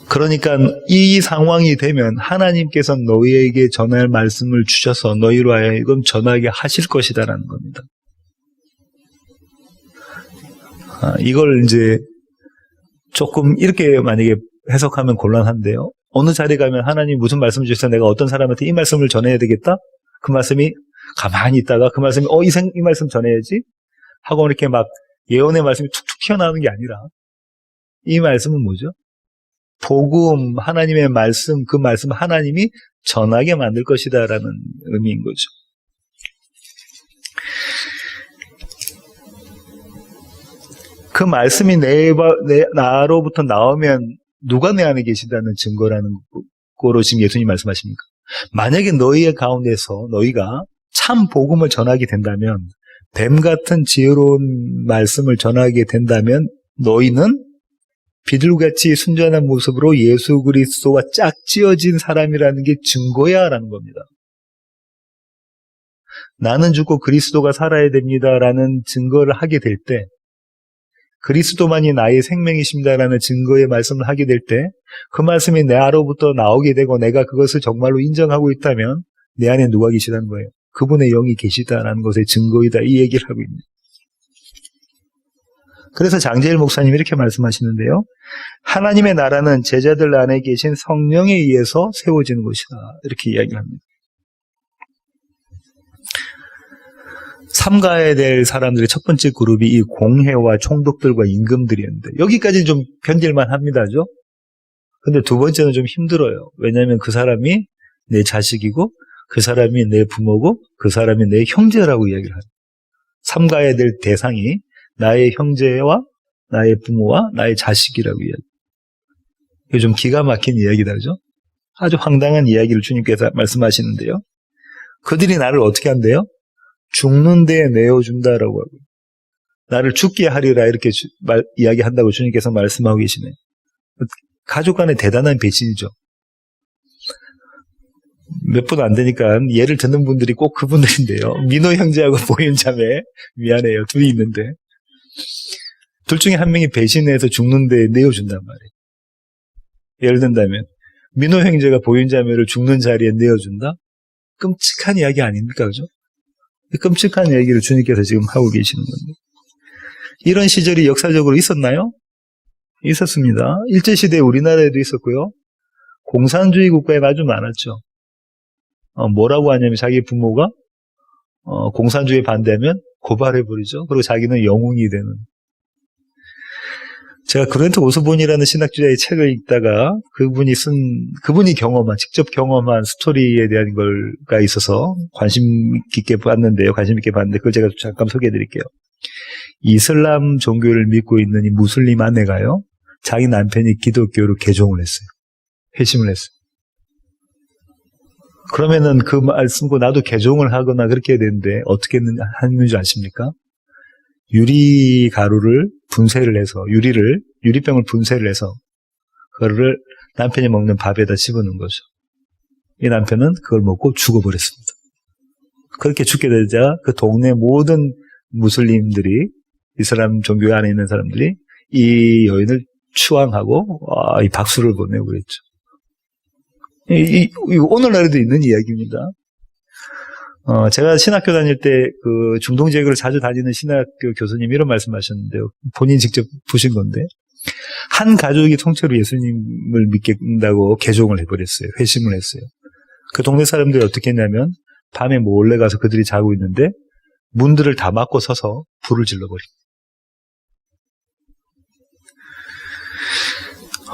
그러니까 이 상황이 되면 하나님께서 너희에게 전할 말씀을 주셔서 너희로 하여금 전하게 하실 것이다라는 겁니다. 이걸 이제 조금 이렇게 만약에 해석하면 곤란한데요. 어느 자리에 가면 하나님 무슨 말씀 주셔서 내가 어떤 사람한테 이 말씀을 전해야 되겠다? 그 말씀이 가만히 있다가 그 말씀이 이 말씀 전해야지? 하고 이렇게 막 예언의 말씀이 툭툭 튀어나오는 게 아니라 이 말씀은 뭐죠? 복음, 하나님의 말씀, 그 말씀 하나님이 전하게 만들 것이다 라는 의미인 거죠. 그 말씀이 나로부터 나오면 누가 내 안에 계시다는 증거라는 거로 지금 예수님 말씀하십니까? 만약에 너희의 가운데서 너희가 참 복음을 전하게 된다면, 뱀 같은 지혜로운 말씀을 전하게 된다면 너희는 비둘기같이 순전한 모습으로 예수 그리스도와 짝지어진 사람이라는 게 증거야 라는 겁니다. 나는 죽고 그리스도가 살아야 됩니다라는 증거를 하게 될 때, 그리스도만이 나의 생명이십니다라는 증거의 말씀을 하게 될 때, 그 말씀이 내 안으로부터 나오게 되고 내가 그것을 정말로 인정하고 있다면 내 안에 누가 계시다는 거예요? 그분의 영이 계시다라는 것의 증거이다, 이 얘기를 하고 있는. 그래서 장제일 목사님이 이렇게 말씀하시는데요. 하나님의 나라는 제자들 안에 계신 성령에 의해서 세워지는 것이다, 이렇게 이야기합니다. 삼가야 될 사람들의 첫 번째 그룹이 이 공회와 총독들과 임금들이었는데, 여기까지 좀 견딜만 합니다죠? 근데 두 번째는 좀 힘들어요. 왜냐하면 그 사람이 내 자식이고 그 사람이 내 부모고 그 사람이 내 형제라고 이야기를 합니다. 삼가야 될 대상이 나의 형제와 나의 부모와 나의 자식이라고 이야기합니다. 이게 좀 기가 막힌 이야기다, 그죠? 아주 황당한 이야기를 주님께서 말씀하시는데요. 그들이 나를 어떻게 한대요? 죽는 데에 내어준다라고 하고 나를 죽게 하리라 이렇게 이야기한다고 주님께서 말씀하고 계시네요. 가족 간의 대단한 배신이죠. 몇 분 안 되니까 예를 듣는 분들이 꼭 그분들인데요. 민호 형제하고 보인 자매, 미안해요. 둘이 있는데 둘 중에 한 명이 배신해서 죽는 데에 내어준단 말이에요. 예를 든다면 민호 형제가 보인 자매를 죽는 자리에 내어준다? 끔찍한 이야기 아닙니까? 그죠? 끔찍한 이야기를 주님께서 지금 하고 계시는 겁니다. 이런 시절이 역사적으로 있었나요? 있었습니다. 일제시대 우리나라에도 있었고요. 공산주의 국가에 아주 많았죠. 뭐라고 하냐면 자기 부모가 공산주의에 반대하면 고발해버리죠. 그리고 자기는 영웅이 되는. 제가 그랜트 오스본이라는 신학주자의 책을 읽다가 그분이 경험한, 직접 경험한 스토리에 대한 걸가 있어서 관심 있게 봤는데 그걸 제가 잠깐 소개해 드릴게요. 이슬람 종교를 믿고 있는 이 무슬림 아내가요, 자기 남편이 기독교로 개종을 했어요. 회심을 했어요. 그러면은 그 말씀고 나도 개종을 하거나 그렇게 해야 되는데 어떻게 하는 줄 아십니까? 유리 가루를 분쇄를 해서 유리병을 분쇄를 해서 그거를 남편이 먹는 밥에다 집어넣은 거죠. 이 남편은 그걸 먹고 죽어버렸습니다. 그렇게 죽게 되자 그 동네 모든 무슬림들이, 이슬람 종교 안에 있는 사람들이 이 여인을 추앙하고 이 박수를 보내고 그랬죠. 오늘날에도 있는 이야기입니다. 제가 신학교 다닐 때 그 중동지역을 자주 다니는 신학교 교수님이 이런 말씀하셨는데요. 본인이 직접 보신 건데, 한 가족이 통째로 예수님을 믿겠다고 개종을 해버렸어요. 회심을 했어요. 그 동네 사람들이 어떻게 했냐면 밤에 몰래 가서 그들이 자고 있는데 문들을 다 막고 서서 불을 질러버립니다.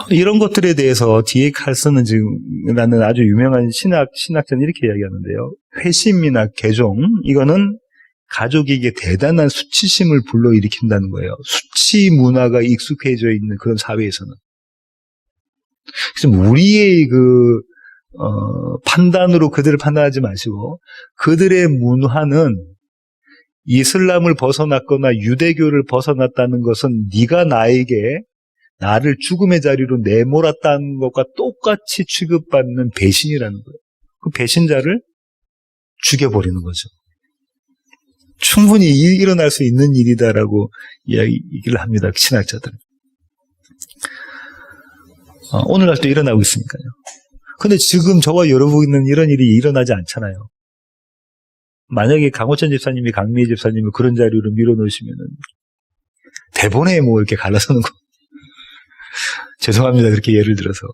이런 것들에 대해서 D.A. 칼슨이라는 아주 유명한 신학자는 이렇게 이야기하는데요. 회심이나 개종, 이거는 가족에게 대단한 수치심을 불러일으킨다는 거예요. 수치 문화가 익숙해져 있는 그런 사회에서는. 그래서 우리의 판단으로 그들을 판단하지 마시고, 그들의 문화는 이슬람을 벗어났거나 유대교를 벗어났다는 것은 네가 나를 죽음의 자리로 내몰았다는 것과 똑같이 취급받는 배신이라는 거예요. 그 배신자를 죽여버리는 거죠. 충분히 일어날 수 있는 일이다라고 이야기를 합니다. 신학자들은. 오늘날도 일어나고 있으니까요. 근데 지금 저와 여러분은 이런 일이 일어나지 않잖아요. 만약에 강호천 집사님이 강미애 집사님을 그런 자리로 밀어넣으시면은 대본에 뭐 이렇게 갈라서는 거. 죄송합니다. 그렇게 예를 들어서.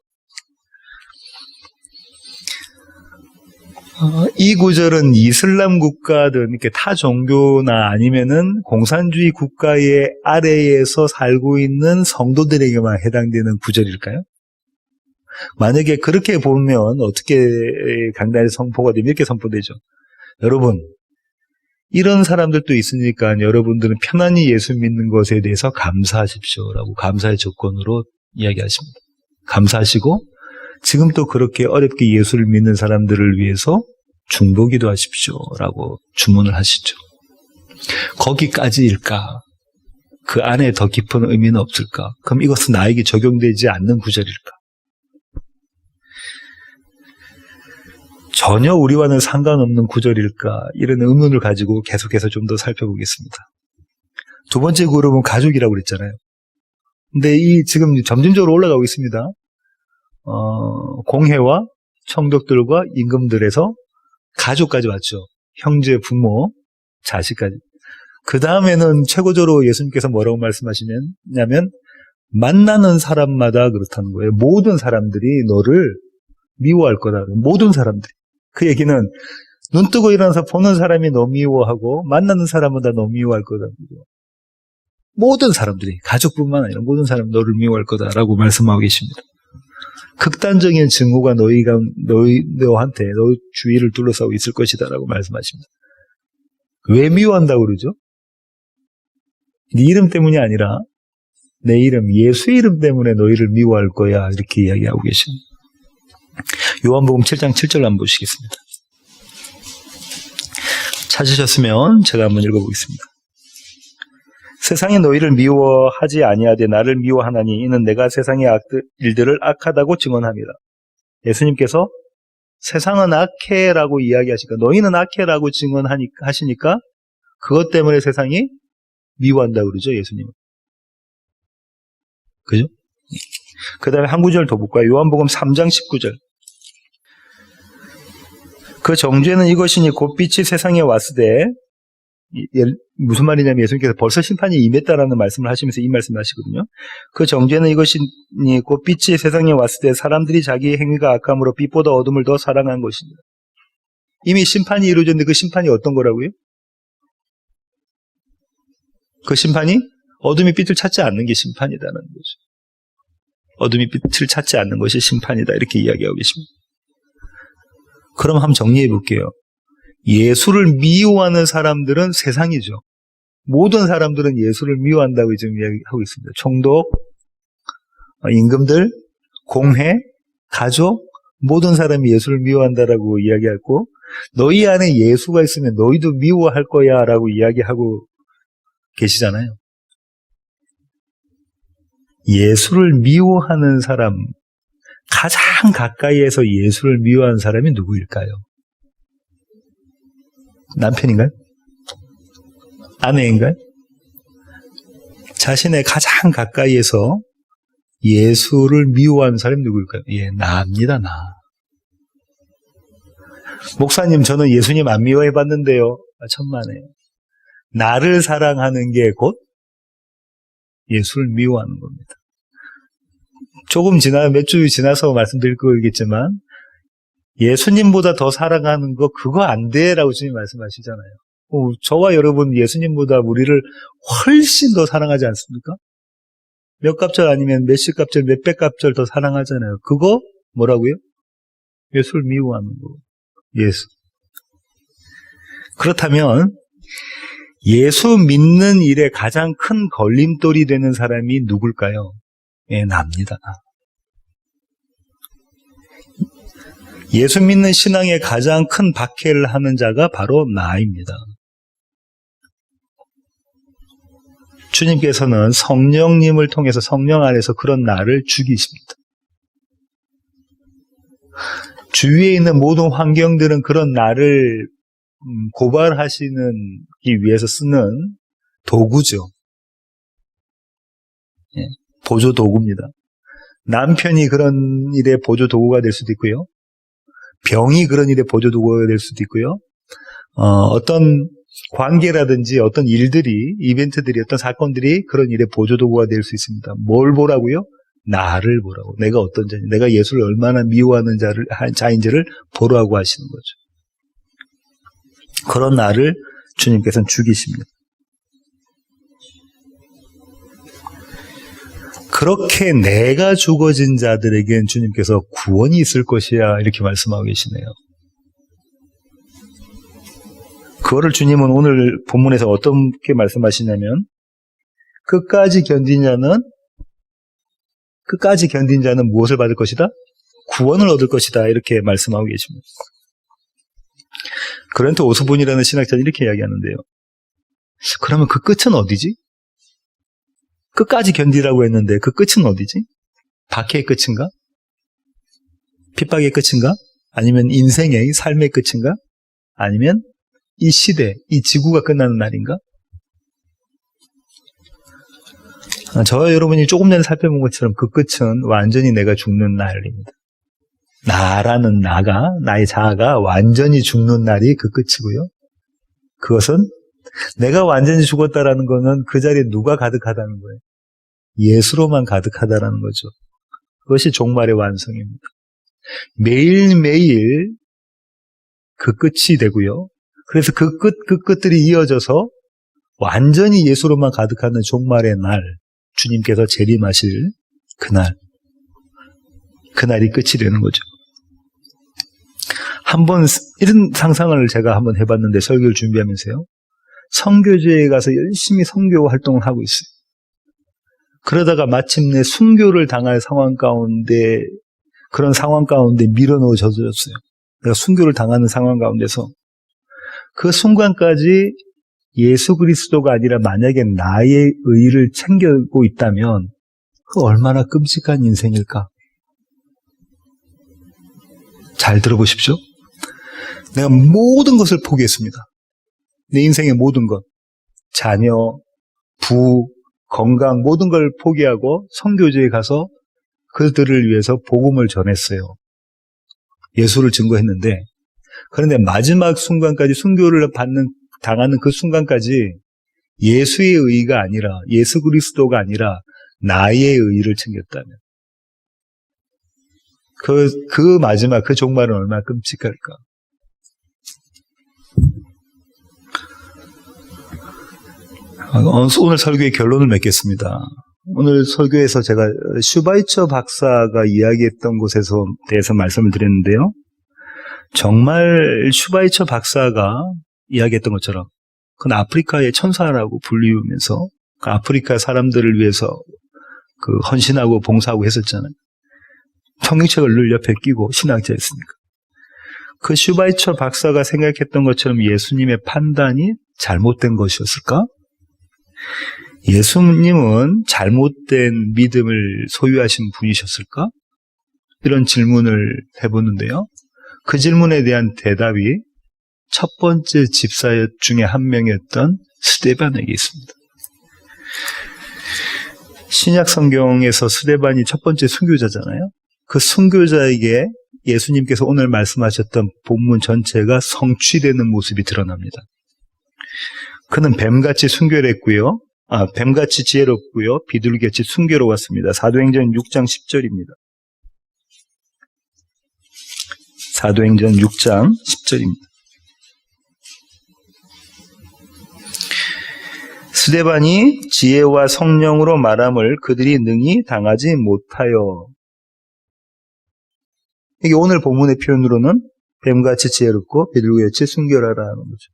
이 구절은 이슬람 국가든 이렇게 타 종교나 아니면은 공산주의 국가의 아래에서 살고 있는 성도들에게만 해당되는 구절일까요? 만약에 그렇게 보면 어떻게 강단에 선포가 되면 이렇게 선포되죠. 여러분, 이런 사람들도 있으니까 여러분들은 편안히 예수 믿는 것에 대해서 감사하십시오라고 감사의 조건으로 이야기하십니다. 감사하시고 지금 또 그렇게 어렵게 예수를 믿는 사람들을 위해서 중보기도 하십시오라고 주문을 하시죠. 거기까지일까? 그 안에 더 깊은 의미는 없을까? 그럼 이것은 나에게 적용되지 않는 구절일까? 전혀 우리와는 상관없는 구절일까? 이런 의문을 가지고 계속해서 좀 더 살펴보겠습니다. 두 번째 그룹은 가족이라고 그랬잖아요. 근데 지금 점진적으로 올라가고 있습니다. 공회와 청족들과 임금들에서 가족까지 왔죠. 형제, 부모, 자식까지. 그 다음에는 최고적으로 예수님께서 뭐라고 말씀하시냐면 만나는 사람마다 그렇다는 거예요. 모든 사람들이 너를 미워할 거다. 모든 사람들이. 그 얘기는 눈 뜨고 일어나서 보는 사람이 너 미워하고 만나는 사람마다 너 미워할 거다. 모든 사람들이, 가족뿐만 아니라 모든 사람이 너를 미워할 거다라고 말씀하고 계십니다. 극단적인 증오가 너한테 너 주위를 둘러싸고 있을 것이다라고 말씀하십니다. 왜 미워한다고 그러죠? 네 이름 때문이 아니라 내 이름, 예수의 이름 때문에 너희를 미워할 거야, 이렇게 이야기하고 계십니다. 요한복음 7장 7절 한번 보시겠습니다. 찾으셨으면 제가 한번 읽어보겠습니다. 세상이 너희를 미워하지 아니하되 나를 미워하나니 이는 내가 세상의 일들을 악하다고 증언합니다. 예수님께서 세상은 악해라고 이야기하시니까 너희는 악해라고 증언하시니까 그것 때문에 세상이 미워한다고 그러죠, 예수님은. 그죠? 그 다음에 한 구절 더 볼까요? 요한복음 3장 19절. 그 정죄는 이것이니 곧 빛이 세상에 왔으되, 무슨 말이냐면 예수님께서 벌써 심판이 임했다라는 말씀을 하시면서 이 말씀을 하시거든요. 그 정죄는 이것이니 곧 빛이 세상에 왔으되 사람들이 자기 행위가 악함으로 빛보다 어둠을 더 사랑한 것입니다. 이미 심판이 이루어졌는데 그 심판이 어떤 거라고요? 그 심판이 어둠이 빛을 찾지 않는 게 심판이다라는 거죠. 어둠이 빛을 찾지 않는 것이 심판이다, 이렇게 이야기하고 계십니다. 그럼 한번 정리해 볼게요. 예수를 미워하는 사람들은 세상이죠. 모든 사람들은 예수를 미워한다고 지금 이야기하고 있습니다. 총독, 임금들, 공회, 가족, 모든 사람이 예수를 미워한다라고 이야기하고, 너희 안에 예수가 있으면 너희도 미워할 거야 라고 이야기하고 계시잖아요. 예수를 미워하는 사람, 가장 가까이에서 예수를 미워하는 사람이 누구일까요? 남편인가요? 아내인가요? 자신의 가장 가까이에서 예수를 미워하는 사람이 누구일까요? 예, 나입니다, 나. 목사님, 저는 예수님 안 미워해봤는데요. 천만에요. 나를 사랑하는 게 곧 예수를 미워하는 겁니다. 조금 몇 주 지나서 말씀드릴 거겠지만, 예수님보다 더 사랑하는 거, 그거 안 돼, 라고 주님 말씀하시잖아요. 저와 여러분, 예수님보다 우리를 훨씬 더 사랑하지 않습니까? 몇 갑절 아니면 몇십 갑절, 몇백 갑절 더 사랑하잖아요. 그거, 뭐라고요? 예수를 미워하는 거. 예수. 그렇다면, 예수 믿는 일에 가장 큰 걸림돌이 되는 사람이 누굴까요? 예, 나입니다. 예수 믿는 신앙의 가장 큰 박해를 하는 자가 바로 나입니다. 주님께서는 성령님을 통해서 성령 안에서 그런 나를 죽이십니다. 주위에 있는 모든 환경들은 그런 나를 고발하시기 위해서 쓰는 도구죠. 예, 보조 도구입니다. 남편이 그런 일에 보조 도구가 될 수도 있고요. 병이 그런 일에 보조 도구가 될 수도 있고요. 어떤 관계라든지 어떤 일들이, 이벤트들이, 어떤 사건들이 그런 일에 보조 도구가 될 수 있습니다. 뭘 보라고요? 나를 보라고. 내가 어떤 자인지, 내가 예수를 얼마나 미워하는 자인지를 보라고 하시는 거죠. 그런 나를 주님께서는 죽이십니다. 그렇게 내가 죽어진 자들에겐 주님께서 구원이 있을 것이야, 이렇게 말씀하고 계시네요. 그거를 주님은 오늘 본문에서 어떻게 말씀하시냐면, 끝까지 견딘 자는 무엇을 받을 것이다? 구원을 얻을 것이다, 이렇게 말씀하고 계십니다. 그런토 오스본이라는 신학자는 이렇게 이야기하는데요. 그러면 그 끝은 어디지? 끝까지 견디라고 했는데 그 끝은 어디지? 박해의 끝인가? 핍박의 끝인가? 아니면 인생의 삶의 끝인가? 아니면 이 시대, 이 지구가 끝나는 날인가? 저와 여러분이 조금 전에 살펴본 것처럼 그 끝은 완전히 내가 죽는 날입니다. 나라는 나의 자아가 완전히 죽는 날이 그 끝이고요. 그것은 내가 완전히 죽었다라는 것은 그 자리에 누가 가득하다는 거예요? 예수로만 가득하다라는 거죠. 그것이 종말의 완성입니다. 매일매일 그 끝이 되고요. 그래서 그 끝들이 이어져서 완전히 예수로만 가득하는 종말의 날, 주님께서 재림하실 그날, 그날이 끝이 되는 거죠. 한번 이런 상상을 제가 한번 해봤는데 설교를 준비하면서요. 선교지에 가서 열심히 선교 활동을 하고 있어요. 그러다가 마침내 순교를 당할 상황 가운데 그런 상황 가운데 밀어넣어졌어요. 내가 순교를 당하는 상황 가운데서 그 순간까지 예수 그리스도가 아니라 만약에 나의 의의를 챙기고 있다면 그 얼마나 끔찍한 인생일까? 잘 들어보십시오. 내가 모든 것을 포기했습니다. 내 인생의 모든 것, 자녀, 부, 건강 모든 걸 포기하고 선교지에 가서 그들을 위해서 복음을 전했어요. 예수를 증거했는데 그런데 마지막 순간까지 순교를 당하는 그 순간까지 예수의 의의가 아니라 예수 그리스도가 아니라 나의 의의를 챙겼다면 그 마지막 그 종말은 얼마나 끔찍할까? 오늘 설교의 결론을 맺겠습니다. 오늘 설교에서 제가 슈바이처 박사가 이야기했던 곳에서 대해서 말씀을 드렸는데요. 정말 슈바이처 박사가 이야기했던 것처럼 그는 아프리카의 천사라고 불리우면서 그 아프리카 사람들을 위해서 그 헌신하고 봉사하고 했었잖아요. 성경책을 늘 옆에 끼고 신학자였으니까. 그 슈바이처 박사가 생각했던 것처럼 예수님의 판단이 잘못된 것이었을까? 예수님은 잘못된 믿음을 소유하신 분이셨을까? 이런 질문을 해보는데요. 그 질문에 대한 대답이 첫 번째 집사 중에 한 명이었던 스데반에게 있습니다. 신약 성경에서 스데반이 첫 번째 순교자잖아요. 그 순교자에게 예수님께서 오늘 말씀하셨던 본문 전체가 성취되는 모습이 드러납니다. 그는 뱀같이 순교를 했고요. 뱀같이 지혜롭고요. 비둘기같이 순교로웠습니다. 사도행전 6장 10절입니다. 사도행전 6장 10절입니다. 스데반이 지혜와 성령으로 말함을 그들이 능히 당하지 못하여. 이게 오늘 본문의 표현으로는 뱀같이 지혜롭고 비둘기같이 순교하라는 거죠.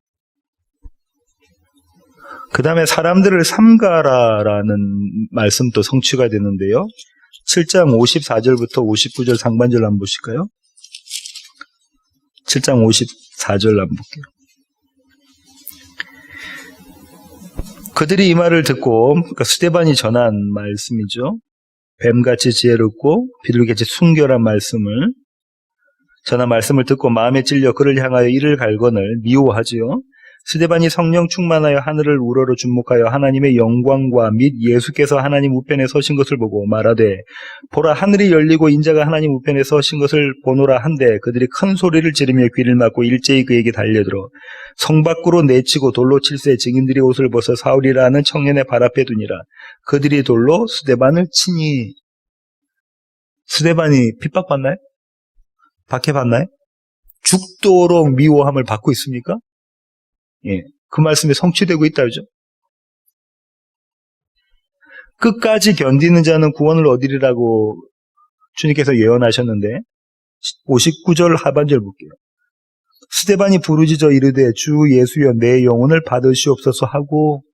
그 다음에 사람들을 삼가라라는 말씀도 성취가 되는데요. 7장 54절부터 59절 상반절 한번 보실까요? 7장 54절 한번 볼게요. 그들이 이 말을 듣고, 그러니까 스데반이 전한 말씀이죠. 뱀같이 지혜롭고 비둘기같이 순결한 말씀을 전한 말씀을 듣고 마음에 찔려 그를 향하여 이를 갈거늘 미워하지요. 스데반이 성령 충만하여 하늘을 우러러 주목하여 하나님의 영광과 및 예수께서 하나님 우편에 서신 것을 보고 말하되 보라 하늘이 열리고 인자가 하나님 우편에 서신 것을 보노라 한데 그들이 큰 소리를 지르며 귀를 막고 일제히 그에게 달려들어 성 밖으로 내치고 돌로 칠세 증인들이 옷을 벗어 사울이라 하는 청년의 발 앞에 두니라. 그들이 돌로 스데반을 치니. 스데반이 핍박받나요? 박해받나요? 죽도록 미워함을 받고 있습니까? 예, 그 말씀이 성취되고 있다 그죠? 끝까지 견디는 자는 구원을 얻으리라고 주님께서 예언하셨는데 59절 하반절 볼게요. 스데반이 부르짖어 이르되 주 예수여 내 영혼을 받으시옵소서 하고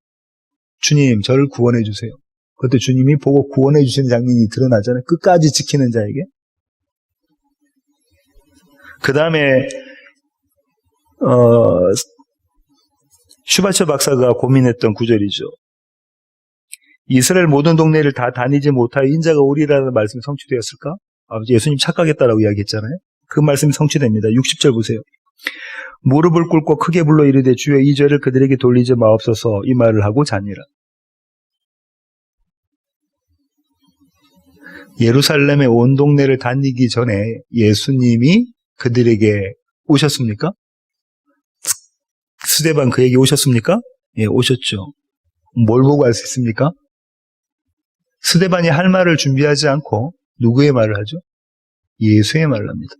주님 저를 구원해 주세요. 그때 주님이 보고 구원해 주시는 장면이 드러나잖아요. 끝까지 지키는 자에게. 그 다음에 슈바처 박사가 고민했던 구절이죠. 이스라엘 모든 동네를 다 다니지 못하여 인자가 오리라는 말씀이 성취되었을까? 예수님 착각했다라고 이야기했잖아요. 그 말씀이 성취됩니다. 60절 보세요. 무릎을 꿇고 크게 불러 이르되 주여 이 죄를 그들에게 돌리지 마옵소서 이 말을 하고 자니라. 예루살렘의 온 동네를 다니기 전에 예수님이 그들에게 오셨습니까? 스데반 그에게 오셨습니까? 예, 오셨죠. 뭘 보고 알 수 있습니까? 스데반이 할 말을 준비하지 않고 누구의 말을 하죠? 예수의 말을 합니다.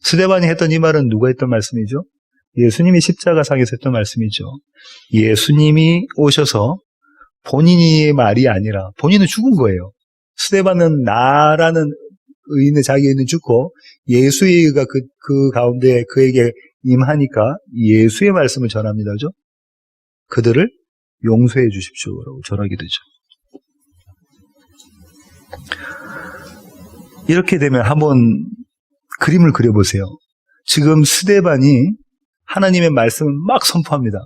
스데반이 했던 이 말은 누가 했던 말씀이죠? 예수님이 십자가상에서 했던 말씀이죠. 예수님이 오셔서 본인의 말이 아니라 본인은 죽은 거예요. 스데반은 나라는 의인의 자기 의는 죽고 예수의 의가 그 가운데 그에게 임하니까 예수의 말씀을 전합니다. 그죠? 그들을 용서해 주십시오라고 전하게 되죠. 이렇게 되면 한번 그림을 그려보세요. 지금 스데반이 하나님의 말씀을 막 선포합니다.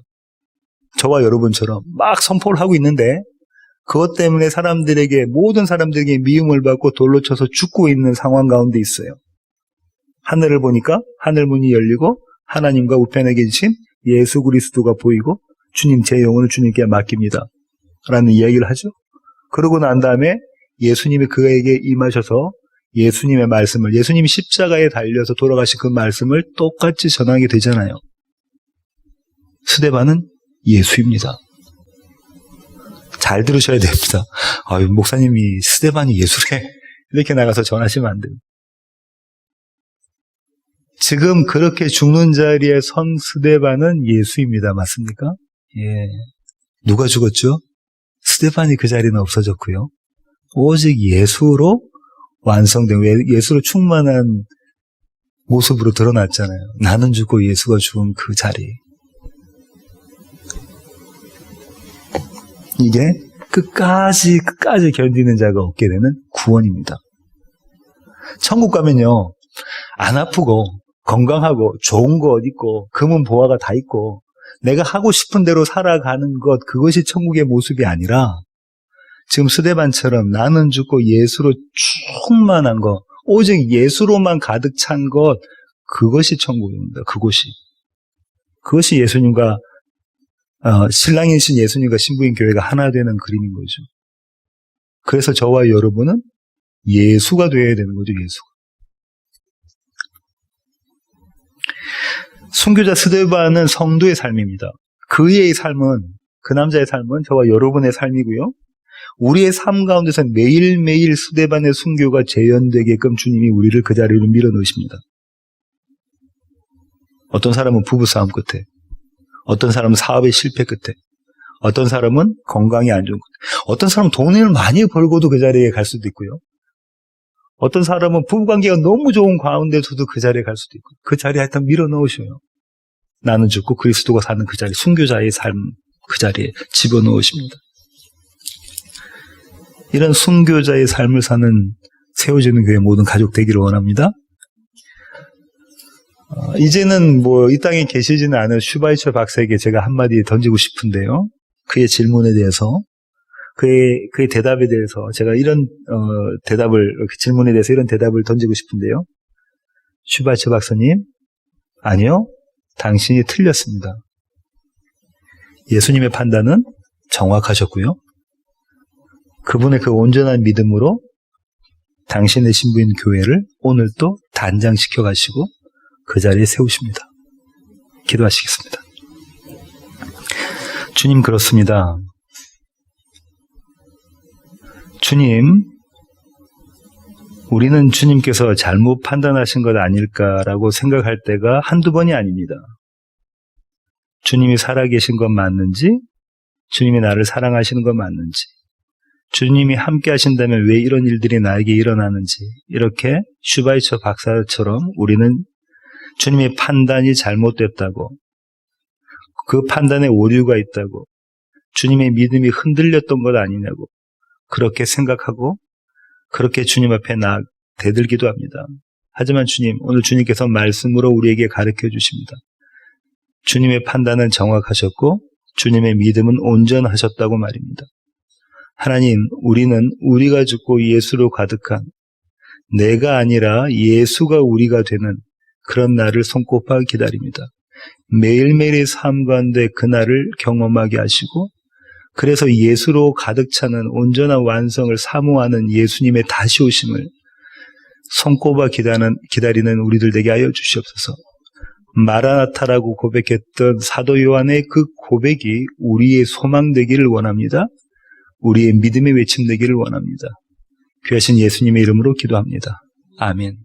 저와 여러분처럼 막 선포를 하고 있는데 그것 때문에 모든 사람들에게 미움을 받고 돌로 쳐서 죽고 있는 상황 가운데 있어요. 하늘을 보니까 하늘문이 열리고 하나님과 우편에 계신 예수 그리스도가 보이고 주님 제 영혼을 주님께 맡깁니다 라는 이야기를 하죠. 그러고 난 다음에 예수님이 그에게 임하셔서 예수님의 말씀을, 예수님이 십자가에 달려서 돌아가신 그 말씀을 똑같이 전하게 되잖아요. 스데반은 예수입니다. 잘 들으셔야 됩니다. 목사님이 스데반이 예수래 이렇게 나가서 전하시면 안 됩니다. 지금 그렇게 죽는 자리에 선 스데반은 예수입니다. 맞습니까? 예. 누가 죽었죠? 스데반이 그 자리는 없어졌고요. 오직 예수로 완성된, 예수로 충만한 모습으로 드러났잖아요. 나는 죽고 예수가 죽은 그 자리. 이게 끝까지 견디는 자가 얻게 되는 구원입니다. 천국 가면요, 안 아프고 건강하고 좋은 것 있고 금은 보화가 다 있고 내가 하고 싶은 대로 살아가는 것, 그것이 천국의 모습이 아니라 지금 스데반처럼 나는 죽고 예수로 충만한 것, 오직 예수로만 가득 찬 것, 그것이 천국입니다. 그것이 예수님과 신랑이신 예수님과 신부인 교회가 하나 되는 그림인 거죠. 그래서 저와 여러분은 예수가 되어야 되는 거죠. 예수가. 순교자 스데반은 성도의 삶입니다. 그의 삶은, 그 남자의 삶은 저와 여러분의 삶이고요. 우리의 삶 가운데서 매일매일 스데반의 순교가 재현되게끔 주님이 우리를 그 자리로 밀어넣으십니다. 어떤 사람은 부부싸움 끝에, 어떤 사람은 사업의 실패 끝에, 어떤 사람은 건강이 안 좋은 끝에, 어떤 사람은 돈을 많이 벌고도 그 자리에 갈 수도 있고요. 어떤 사람은 부부관계가 너무 좋은 가운데서도 그 자리에 갈 수도 있고, 그 자리에 하여튼 밀어넣으셔요. 나는 죽고 그리스도가 사는 그 자리, 순교자의 삶 그 자리에 집어넣으십니다. 이런 순교자의 삶을 사는 세워지는 교회 모든 가족 되기를 원합니다. 이제는 이 땅에 계시지는 않은 슈바이처 박사에게 제가 한마디 던지고 싶은데요. 그의 질문에 대해서, 그의 대답에 대해서 제가 이런 질문에 대해서 이런 대답을 던지고 싶은데요. 슈바이처 박사님, 아니요, 당신이 틀렸습니다. 예수님의 판단은 정확하셨고요. 그분의 그 온전한 믿음으로 당신의 신부인 교회를 오늘 또 단장시켜 가시고 그 자리에 세우십니다. 기도하시겠습니다. 주님, 그렇습니다. 주님, 우리는 주님께서 잘못 판단하신 것 아닐까라고 생각할 때가 한두 번이 아닙니다. 주님이 살아계신 건 맞는지, 주님이 나를 사랑하시는 건 맞는지, 주님이 함께 하신다면 왜 이런 일들이 나에게 일어나는지, 이렇게 슈바이처 박사처럼 우리는 주님의 판단이 잘못됐다고, 그 판단에 오류가 있다고, 주님의 믿음이 흔들렸던 것 아니냐고 그렇게 생각하고 그렇게 주님 앞에 대들기도 합니다. 하지만 주님, 오늘 주님께서 말씀으로 우리에게 가르쳐 주십니다. 주님의 판단은 정확하셨고 주님의 믿음은 온전하셨다고 말입니다. 하나님, 우리는 우리가 죽고 예수로 가득한, 내가 아니라 예수가 우리가 되는 그런 날을 손꼽아 기다립니다. 매일매일의 삶 가운데 그 날을 경험하게 하시고, 그래서 예수로 가득 차는 온전한 완성을 사모하는 예수님의 다시 오심을 손꼽아 기다리는 우리들 되게 하여 주시옵소서. 마라나타라고 고백했던 사도 요한의 그 고백이 우리의 소망 되기를 원합니다. 우리의 믿음의 외침 되기를 원합니다. 귀하신 예수님의 이름으로 기도합니다. 아멘.